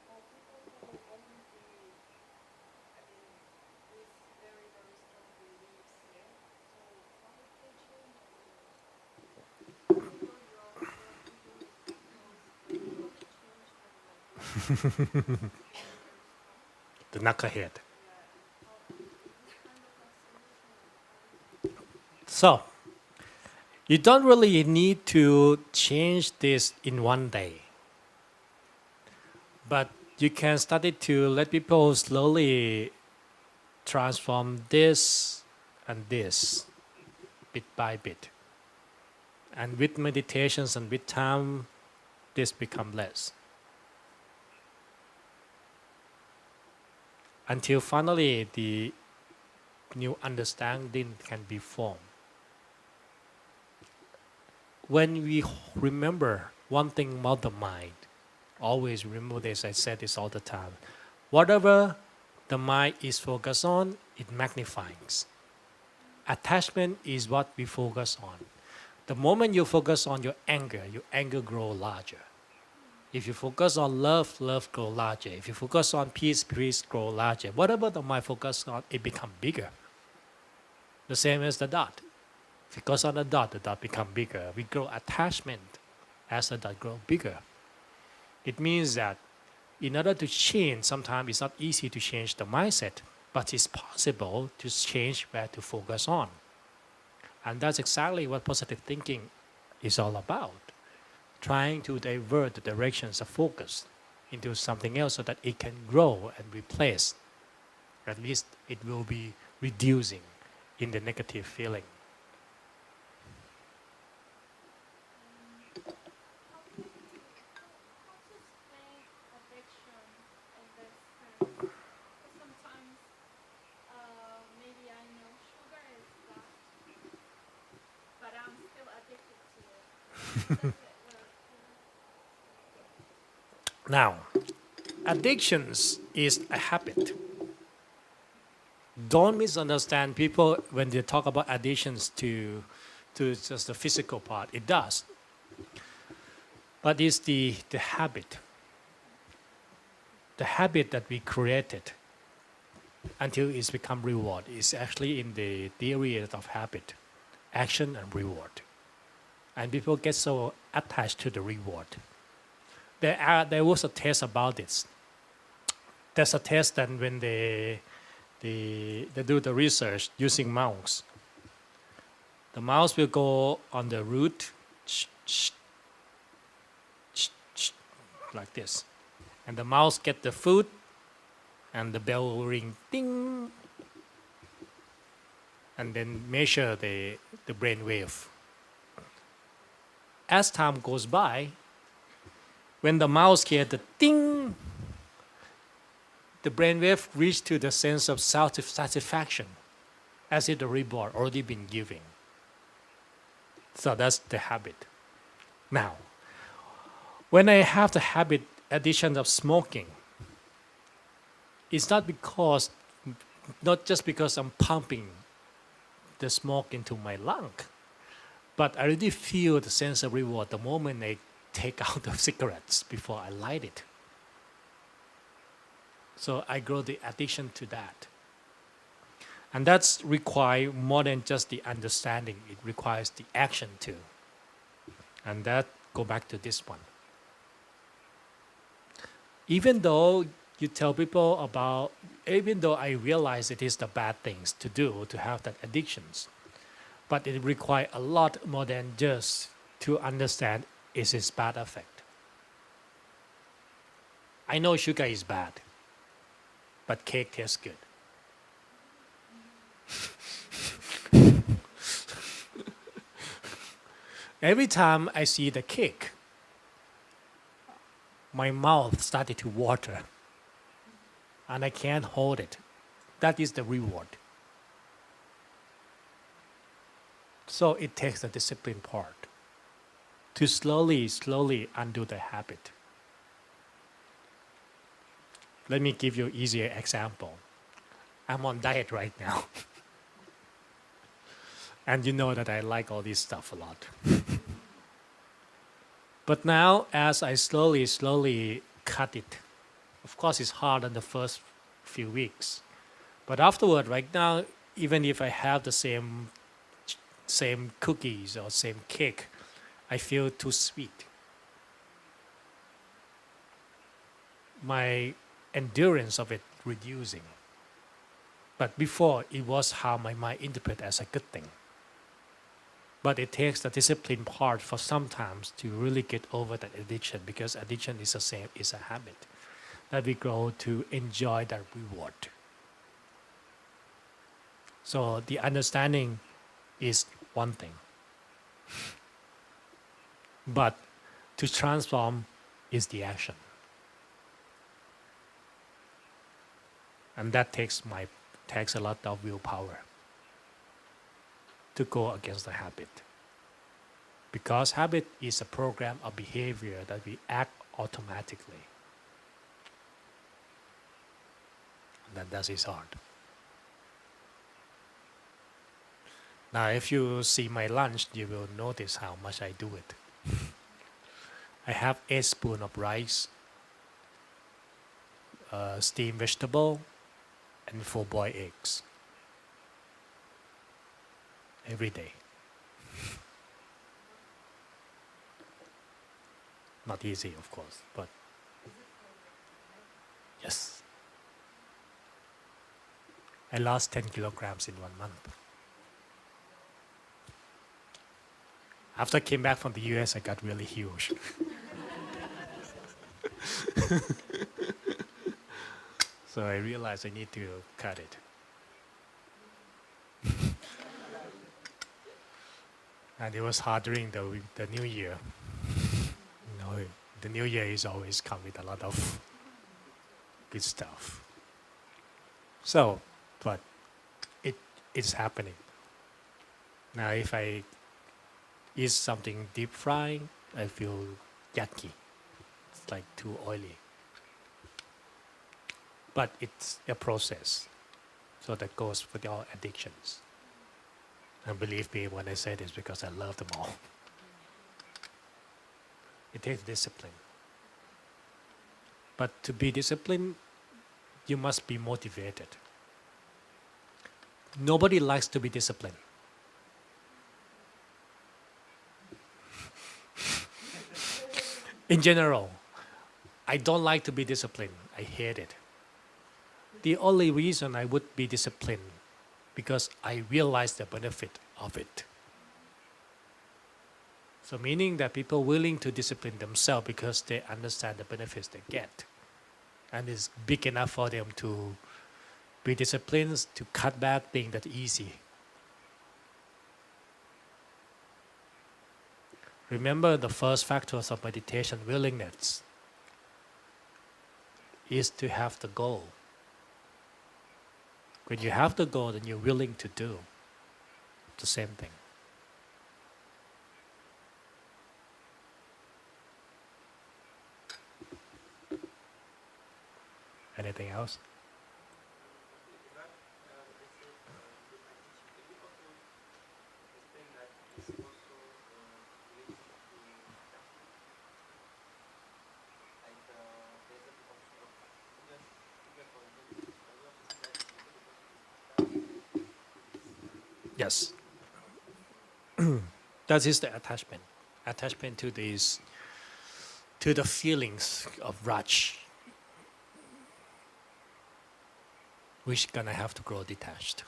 S4: for people who own the, I mean, these very, very strong beliefs, yeah. So how would they change your belief? Because how to change them like this? Very, very strong.
S1: The knucklehead.
S4: Yeah, and how this kind of like solution.
S1: So, you don't really need to change this in one day. But you can start it to let people slowly transform this and this bit by bit. And with meditations and with time, this become less. Until finally the new understanding can be formed. When we remember one thing about the mind, always remember this, I said this all the time. Whatever the mind is focused on, it magnifies. Attachment is what we focus on. The moment you focus on your anger grows larger. If you focus on love, love grows larger. If you focus on peace, peace grows larger. Whatever the mind focuses on, it becomes bigger. The same as the dot. Because on the dot becomes bigger. We grow attachment as the dot grows bigger. It means that in order to change, sometimes it's not easy to change the mindset, but it's possible to change where to focus on. And that's exactly what positive thinking is all about. Trying to divert the directions of focus into something else so that it can grow and replace. At least it will be reducing in the negative feeling.
S3: How to explain addiction in this sense? Because sometimes maybe I know sugar is bad, but I'm still addicted to it. Does it work?
S1: Now, addictions is a habit. Don't misunderstand people when they talk about addictions to just the physical part. It does. But it's the habit. The habit that we created until it's become reward is actually in the theory of habit, action and reward. And people get so attached to the reward. There was a test about this. There's a test that when they do the research using mouse. The mouse will go on the root like this. And the mouse get the food and the bell will ring ding and then measure the brain wave. As time goes by, when the mouse hears the ding, the brainwave reaches to the sense of self-satisfaction, as if the reward already been given. So that's the habit. Now, when I have the habit addition of smoking, it's not just because I'm pumping the smoke into my lung, but I already feel the sense of reward the moment I take out the cigarettes before I light it. So I grow the addiction to that. And that's require more than just the understanding. It requires the action too. And that go back to this one. Even though you tell people about, even though I realize it is the bad things to do to have that addictions, but it requires a lot more than just to understand is its bad effect. I know sugar is bad. but cake tastes good. Every time I see the cake, my mouth started to water and I can't hold it. That is the reward. So it takes the discipline part to slowly undo the habit. Let me give you an easier example. I'm on diet right now. And you know that I like all this stuff a lot. But now, as I slowly cut it, of course it's hard in the first few weeks. But afterward, right now, even if I have the same cookies or same cake, I feel too sweet. My endurance of it reducing. But before, it was how my mind interpret as a good thing. But it takes the discipline part for sometimes to really get over that addiction, because addiction is a habit that we grow to enjoy that reward. So the understanding is one thing. But to transform is the action. And that takes a lot of willpower to go against the habit. Because habit is a program of behavior that we act automatically. And that is hard. Now, if you see my lunch, you will notice how much I do it. I have 8 spoons of rice, steamed vegetable, and 4 boiled eggs every day. Not easy, of course, but yes. I lost 10 kilograms in 1 month. After I came back from the US, I got really huge. So I realized I need to cut it. And it was hard during the New Year. You know, the New Year is always come with a lot of good stuff. So, but it's happening. Now, if I eat something deep fried, I feel yucky. It's like too oily. But it's a process. So that goes for all addictions. And believe me when I say this, because I love them all. It takes discipline. But to be disciplined, you must be motivated. Nobody likes to be disciplined. In general, I don't like to be disciplined. I hate it. The only reason I would be disciplined because I realize the benefit of it. So meaning that people willing to discipline themselves because they understand the benefits they get. And it's big enough for them to be disciplined, to cut back things that easy. Remember the first factors of meditation, willingness, is to have the goal. When you have the goal, then you're willing to do the same thing. Anything else? Yes. That is the attachment. Attachment to these, to the feelings of rush, which gonna have to grow detached.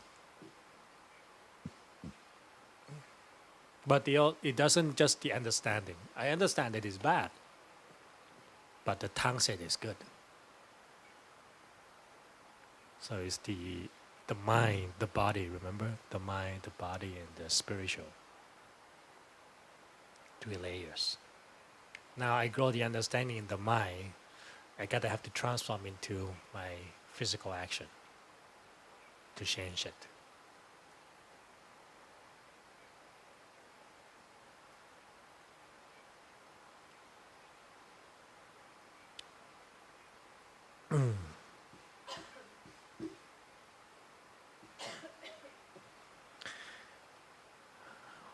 S1: But it doesn't just the understanding. I understand it is bad, but the tongue said it's good. So it's the mind, the body, remember? The mind, the body, and the spiritual. 3 layers. Now I grow the understanding in the mind. I gotta have to transform into my physical action to change it.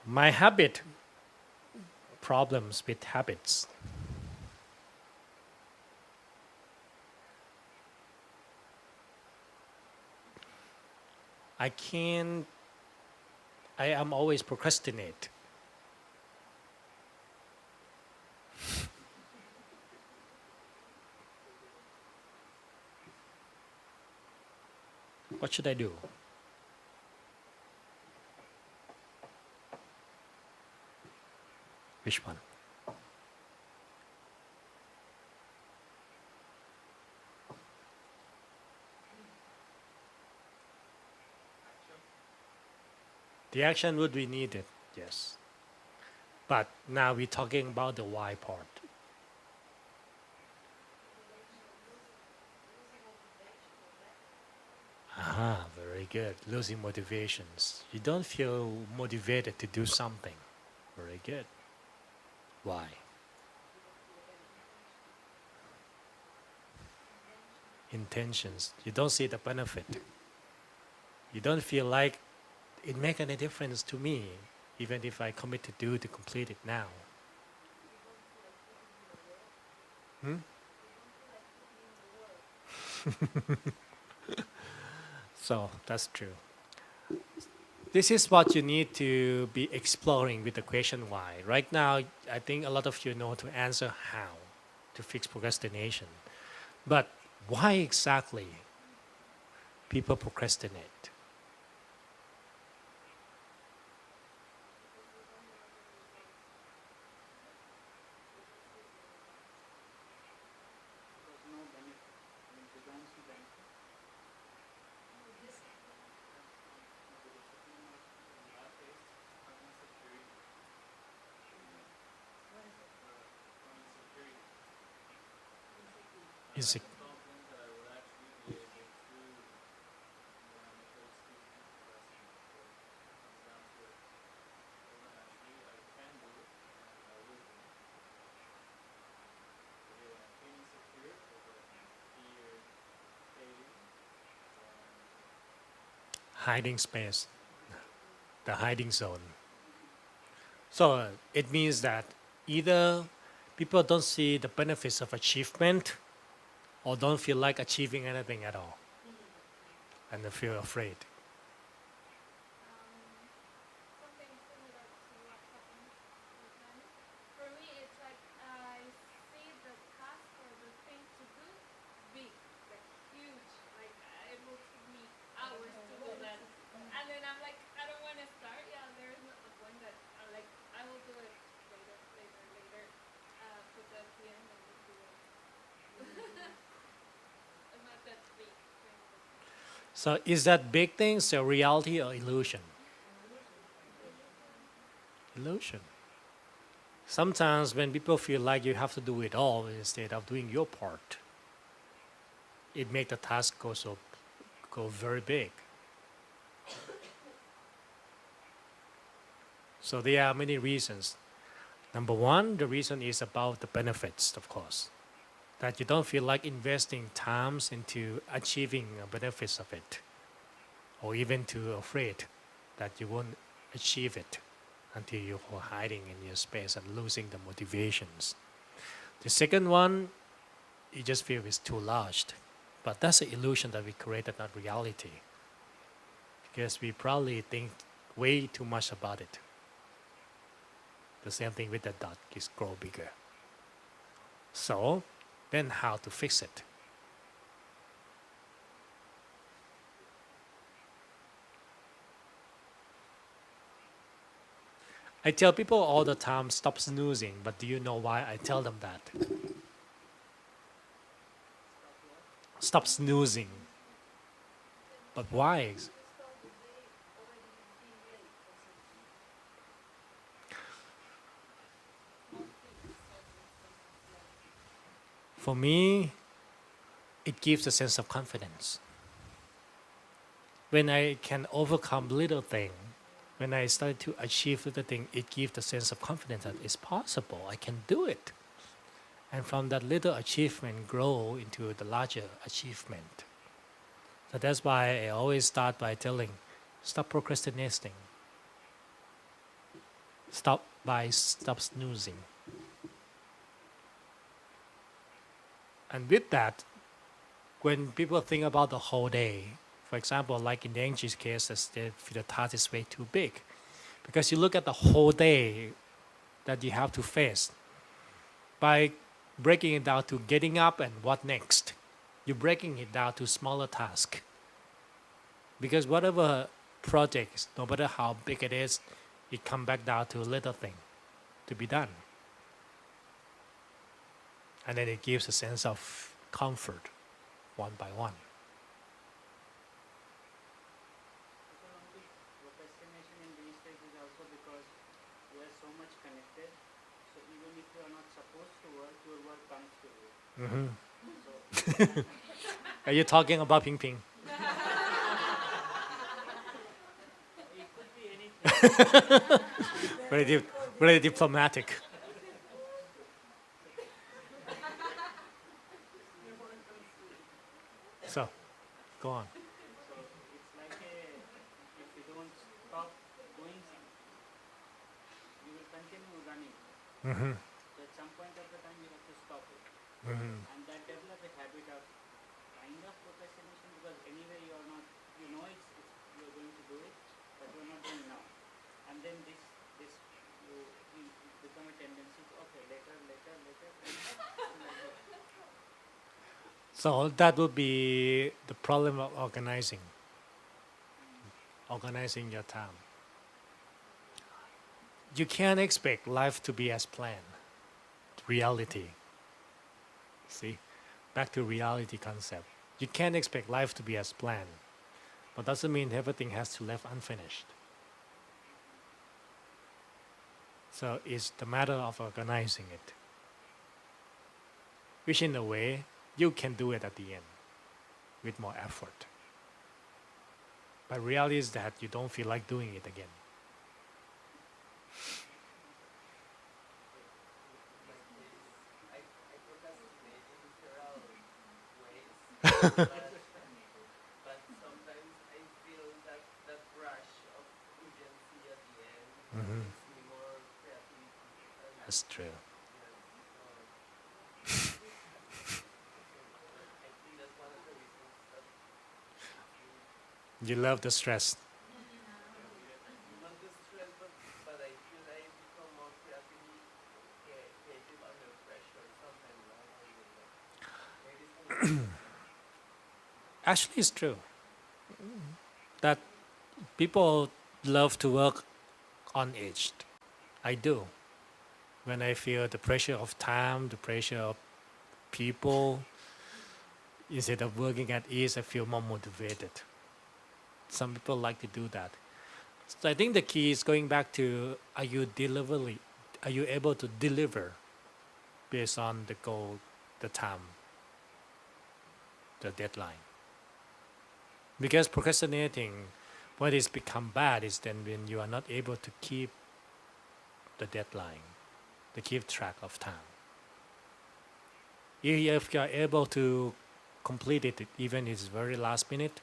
S1: My habit problems with habits. I am always procrastinate. What should I do? Which one? The action would be needed, yes. But now we're talking about the why part. Aha, very good. Losing motivations. You don't feel motivated to do something. Very good. Why? Intentions. You don't see the benefit. You don't feel like it make any difference to me, even if I commit to complete it now. Hmm? So that's true. This is what you need to be exploring with the question why. Right now, I think a lot of you know to answer how to fix procrastination. But why exactly people procrastinate?
S2: There's no benefit. I mean, they don't see benefit. The discipline of, in that case, unsecurity. Unsecurity.
S1: Is it
S2: Confident that I will actually be able to, when I'm supposed to keep progressing. So it comes down to it. Well, no, actually, I can do it, and I will do it. Okay, when I'm feeling secure, or when I fear failing,
S1: hiding space, the hiding zone? So it means that either people don't see the benefits of achievement or don't feel like achieving anything at all and they feel afraid.
S3: Something similar to what happened with them. For me, it's like I see the task or the thing to do big, like huge. Like it will take me hours to do that, and then I'm like, I don't want to start. Yeah, there is not a point that I will do it later. But at the end, I will do it. I'm not that big. Kind of thing.
S1: So is that big things a reality or illusion? Illusion. Sometimes when people feel like you have to do it all instead of doing your part, it makes the task go very big. So there are many reasons. Number one, the reason is about the benefits, of course. That you don't feel like investing times into achieving benefits of it, or even too afraid that you won't achieve it until you're hiding in your space and losing the motivations. The second one, you just feel it's too large, but that's an illusion that we created, not reality, because we probably think way too much about it. The same thing with the dot is grow bigger. So then how to fix it? I tell people all the time, stop snoozing, but do you know why I tell them that? Stop snoozing. But why?
S4: You start the day already being late or something. Small things causes so much like.
S1: For me, it gives a sense of confidence. When I can overcome little thing, when I start to achieve little thing, it gives a sense of confidence that it's possible. I can do it. And from that little achievement, grow into the larger achievement. So that's why I always start by telling, stop procrastinating. Stop snoozing. And with that, when people think about the whole day, for example, like in the Angie's case, the task is way too big. Because you look at the whole day that you have to face. By breaking it down to getting up and what next, you're breaking it down to smaller tasks. Because whatever project, no matter how big it is, it comes back down to a little thing to be done. And then it gives a sense of comfort one by one.
S2: Procrastination in these days is also because we are so much connected. So even if you are not supposed to work, your work comes to you. So
S1: Are you talking about Ping Ping?
S2: it could be anything.
S1: Very diplomatic. So, go on.
S2: So it's like if you don't stop doing something, you will continue running. So at some point of the time you have to stop it. And that develop a habit of kind of procrastination because anyway you are not, you know you're going to do it, but you're not doing now. And then this you become a tendency to okay later.
S1: So that would be the problem of organizing your time. You can't expect life to be as planned. Reality. See, back to reality concept. You can't expect life to be as planned, but doesn't mean everything has to left unfinished. So it's the matter of organizing it, which in a way you can do it at the end with more effort. But reality is that you don't feel like doing it again.
S5: I procrastinate in several ways, but sometimes I feel that rush of urgency at the end gives me more creativity. And
S1: That's true.
S5: I think that's one of the reasons that
S1: You love the stress.
S5: not the stress, but I feel I become more creative under pressure sometimes. I don't even know. Maybe it's
S1: Actually, it's true that people love to work unaged. I do. When I feel the pressure of time, the pressure of people, instead of working at ease, I feel more motivated. Some people like to do that. So I think the key is going back to are you able to deliver based on the goal, the time, the deadline. Because procrastinating, what is become bad is then when you are not able to keep the deadline, to keep track of time. If you are able to complete it, even if it's very last minute,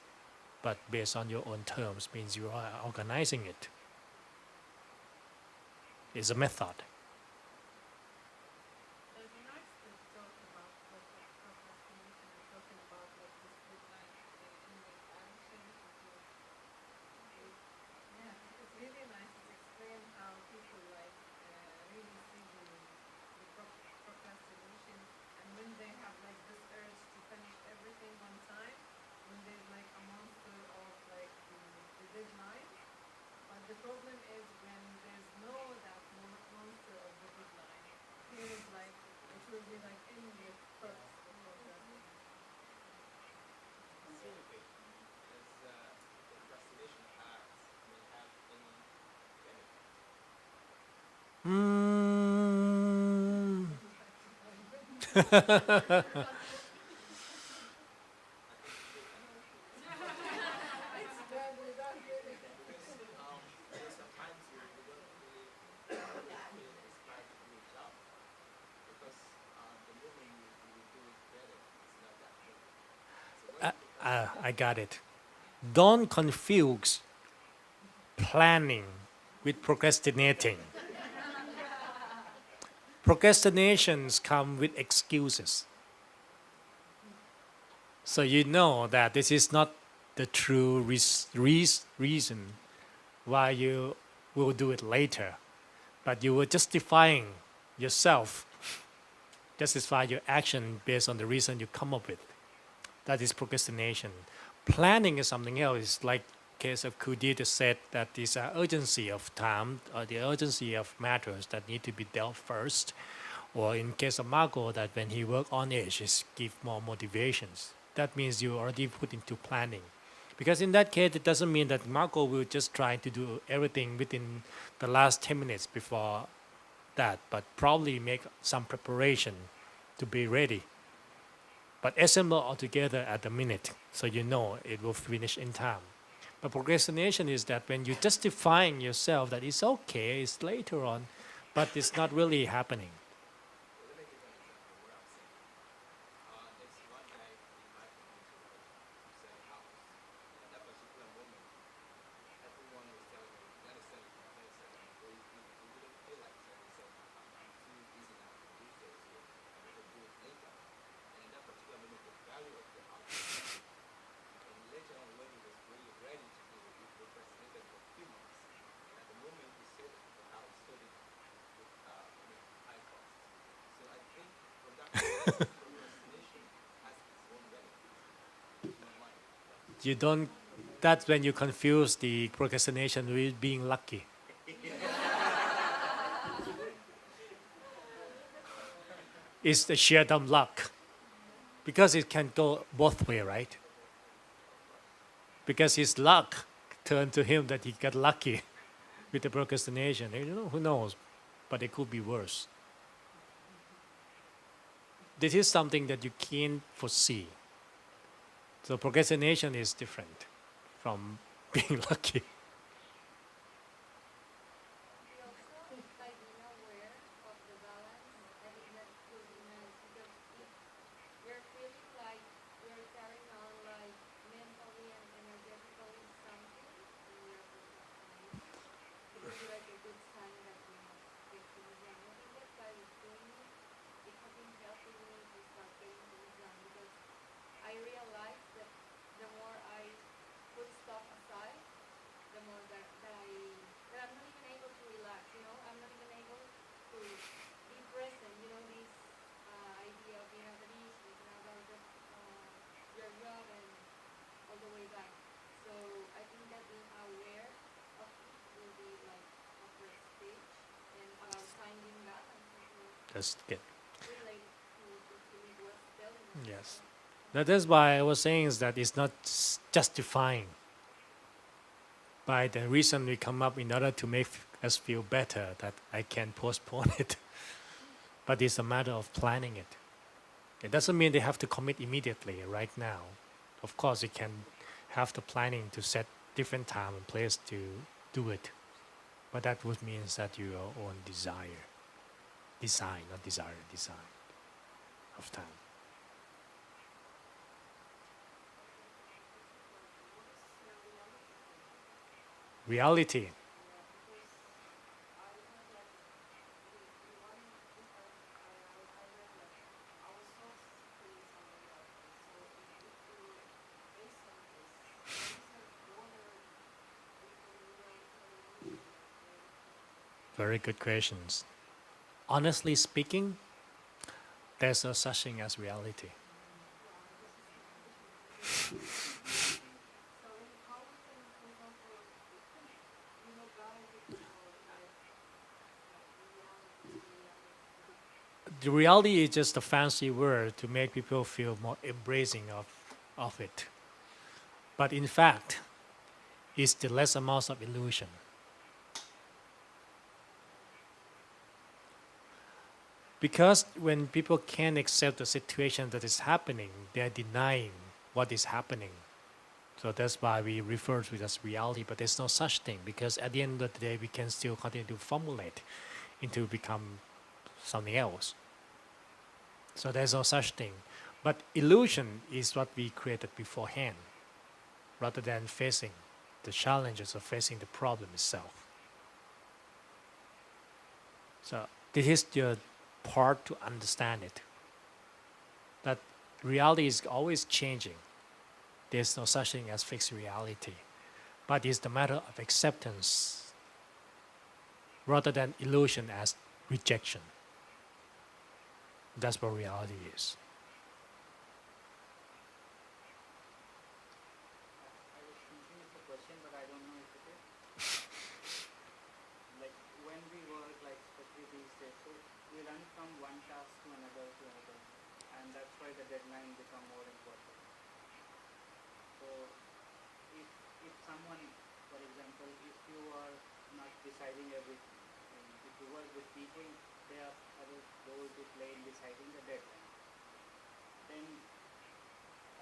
S1: but based on your own terms, means you are organizing it. It's a method.
S4: It'd be nice to talk about procrastination and talking about like this deadline in the action because yeah, it's really nice to explain how people like really see the procrastination and when they have like this urge to finish everything on time, when there's like a monster of like the deadline. But the problem is when there's no that monster
S5: There's sometimes you don't really feel inspired to do a job because the moment you will do it better, it's not that moment. So when you
S1: I got it. Don't confuse planning with procrastinating. Procrastinations come with excuses. So you know that this is not the true reason why you will do it later, but you were justifying yourself, justify your action based on the reason you come up with. That is procrastination. Planning is something else. It's like case of Kudita said that is an urgency of time or the urgency of matters that need to be dealt first. Or in case of Marco, that when he work on it, is give more motivations. That means you already put into planning. Because in that case, it doesn't mean that Marco will just try to do everything within the last 10 minutes before that, but probably make some preparation to be ready. But assemble all together at the minute, so you know it will finish in time. But procrastination is that when you're justifying yourself that it's okay, it's later on, but it's not really happening.
S5: let me give an example where I'm saying. There's one guy invited me to sell a house. And at that particular moment, everyone was telling me, you gotta sell it, you gotta sell it. But you wouldn't feel like selling. So I'm too busy now to do so, so I better do it later. And in that particular moment, the value of the house was high. And later on, when he was really ready to do it, he procrastinated for a few months. And at the moment he sold the house, sold it with high cost. So I think from that perspective, procrastination has its own benefits in my mind.
S1: You don't. That's when you confuse the procrastination with being lucky. It's the sheer dumb luck, because it can go both way, right? Because his luck turned to him that he got lucky with the procrastination. You know, who knows? But it could be worse. This is something that you can't foresee. So procrastination is different from being lucky.
S3: We also like being aware of the balance. I think that could be nice because if we're feeling like we're carrying on like mentally and energetically something and we are procrastinating, it would be like a good sign that we must get things done. I think that by doing it, it has been helping me to start getting things done because I realize that the more I put stuff aside, the more that I'm not even able to relax. You know, I'm not even able to be present. You know, this idea of being at ease, thinking about your job and all the way back. So I think that being aware of it will be like a first stage and about finding balance as well.
S1: That's good.
S3: Relate to Philip was telling us.
S1: Yes. That is why I was saying is that it's not justifying by the reason we come up in order to make us feel better that I can postpone it. But it's a matter of planning it. It doesn't mean they have to commit immediately right now. Of course, you can have the planning to set different time and place to do it. But that would mean that your own design of time. Reality. Very good questions. Honestly speaking, there's no such thing as reality. The reality is just a fancy word to make people feel more embracing of it. But in fact, it's the less amounts of illusion. Because when people can't accept the situation that is happening, they're denying what is happening. So that's why we refer to it as reality, but there's no such thing because at the end of the day, we can still continue to formulate into become something else. So there's no such thing. But illusion is what we created beforehand, rather than facing the challenges of facing the problem itself. So this is the part to understand it. That reality is always changing. There's no such thing as fixed reality. But it's the matter of acceptance rather than illusion as rejection. That's what reality is.
S2: I was thinking it's a question, but I don't know if it is. Like when we work, like especially these days, so we run from one task to another, and that's why the deadline become more important. So if someone, for example, if you are not deciding everything, and if you work with people, they have a role to play in deciding the deadline. Then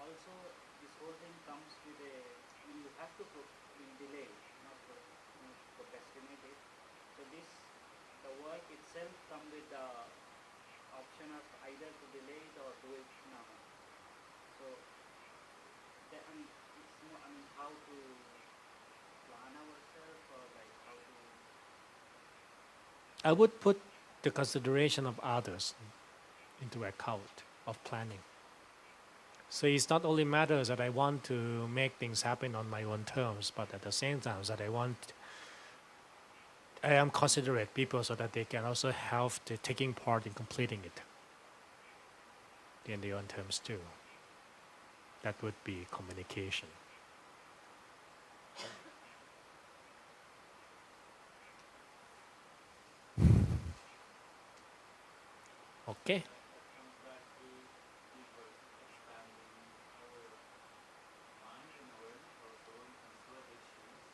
S2: also this whole thing comes with a, you have to delay, not procrastinate it. So the work itself come with the option of either to delay it or do it now. So it's more, how to plan ourselves or like how to.
S1: I would put the consideration of others into account of planning. So it's not only matters that I want to make things happen on my own terms, but at the same time that I am considerate people so that they can also help to taking part in completing it in their own terms too. That would be communication. Okay.
S2: That comes back to deeper expanding our mind and awareness also in consider issues.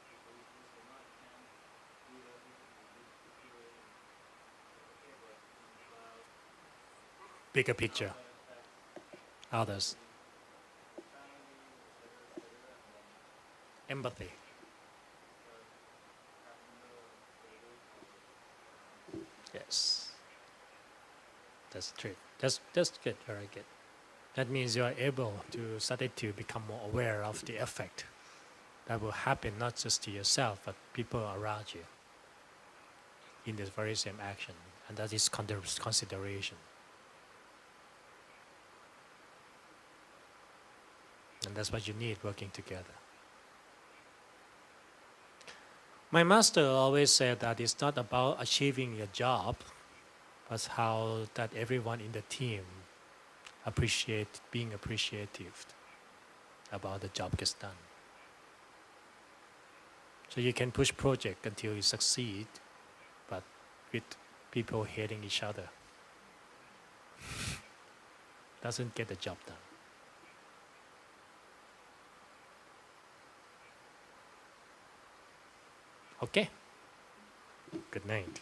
S2: People usually say, no, I can't do everything in this situation. Okay, but think about
S1: Bigger
S2: how
S1: picture.
S2: that affects
S1: Others.
S2: family, etc., and then
S1: Empathy.
S2: start having the willpower.
S1: Yes. That's true. That's good. Very good. That means you are able to start to become more aware of the effect that will happen not just to yourself but people around you in this very same action, and that is consideration. And that's what you need working together. My master always said that it's not about achieving your job, but how that everyone in the team being appreciative about the job gets done. So you can push project until you succeed, but with people hating each other, doesn't get the job done. Okay. Good night.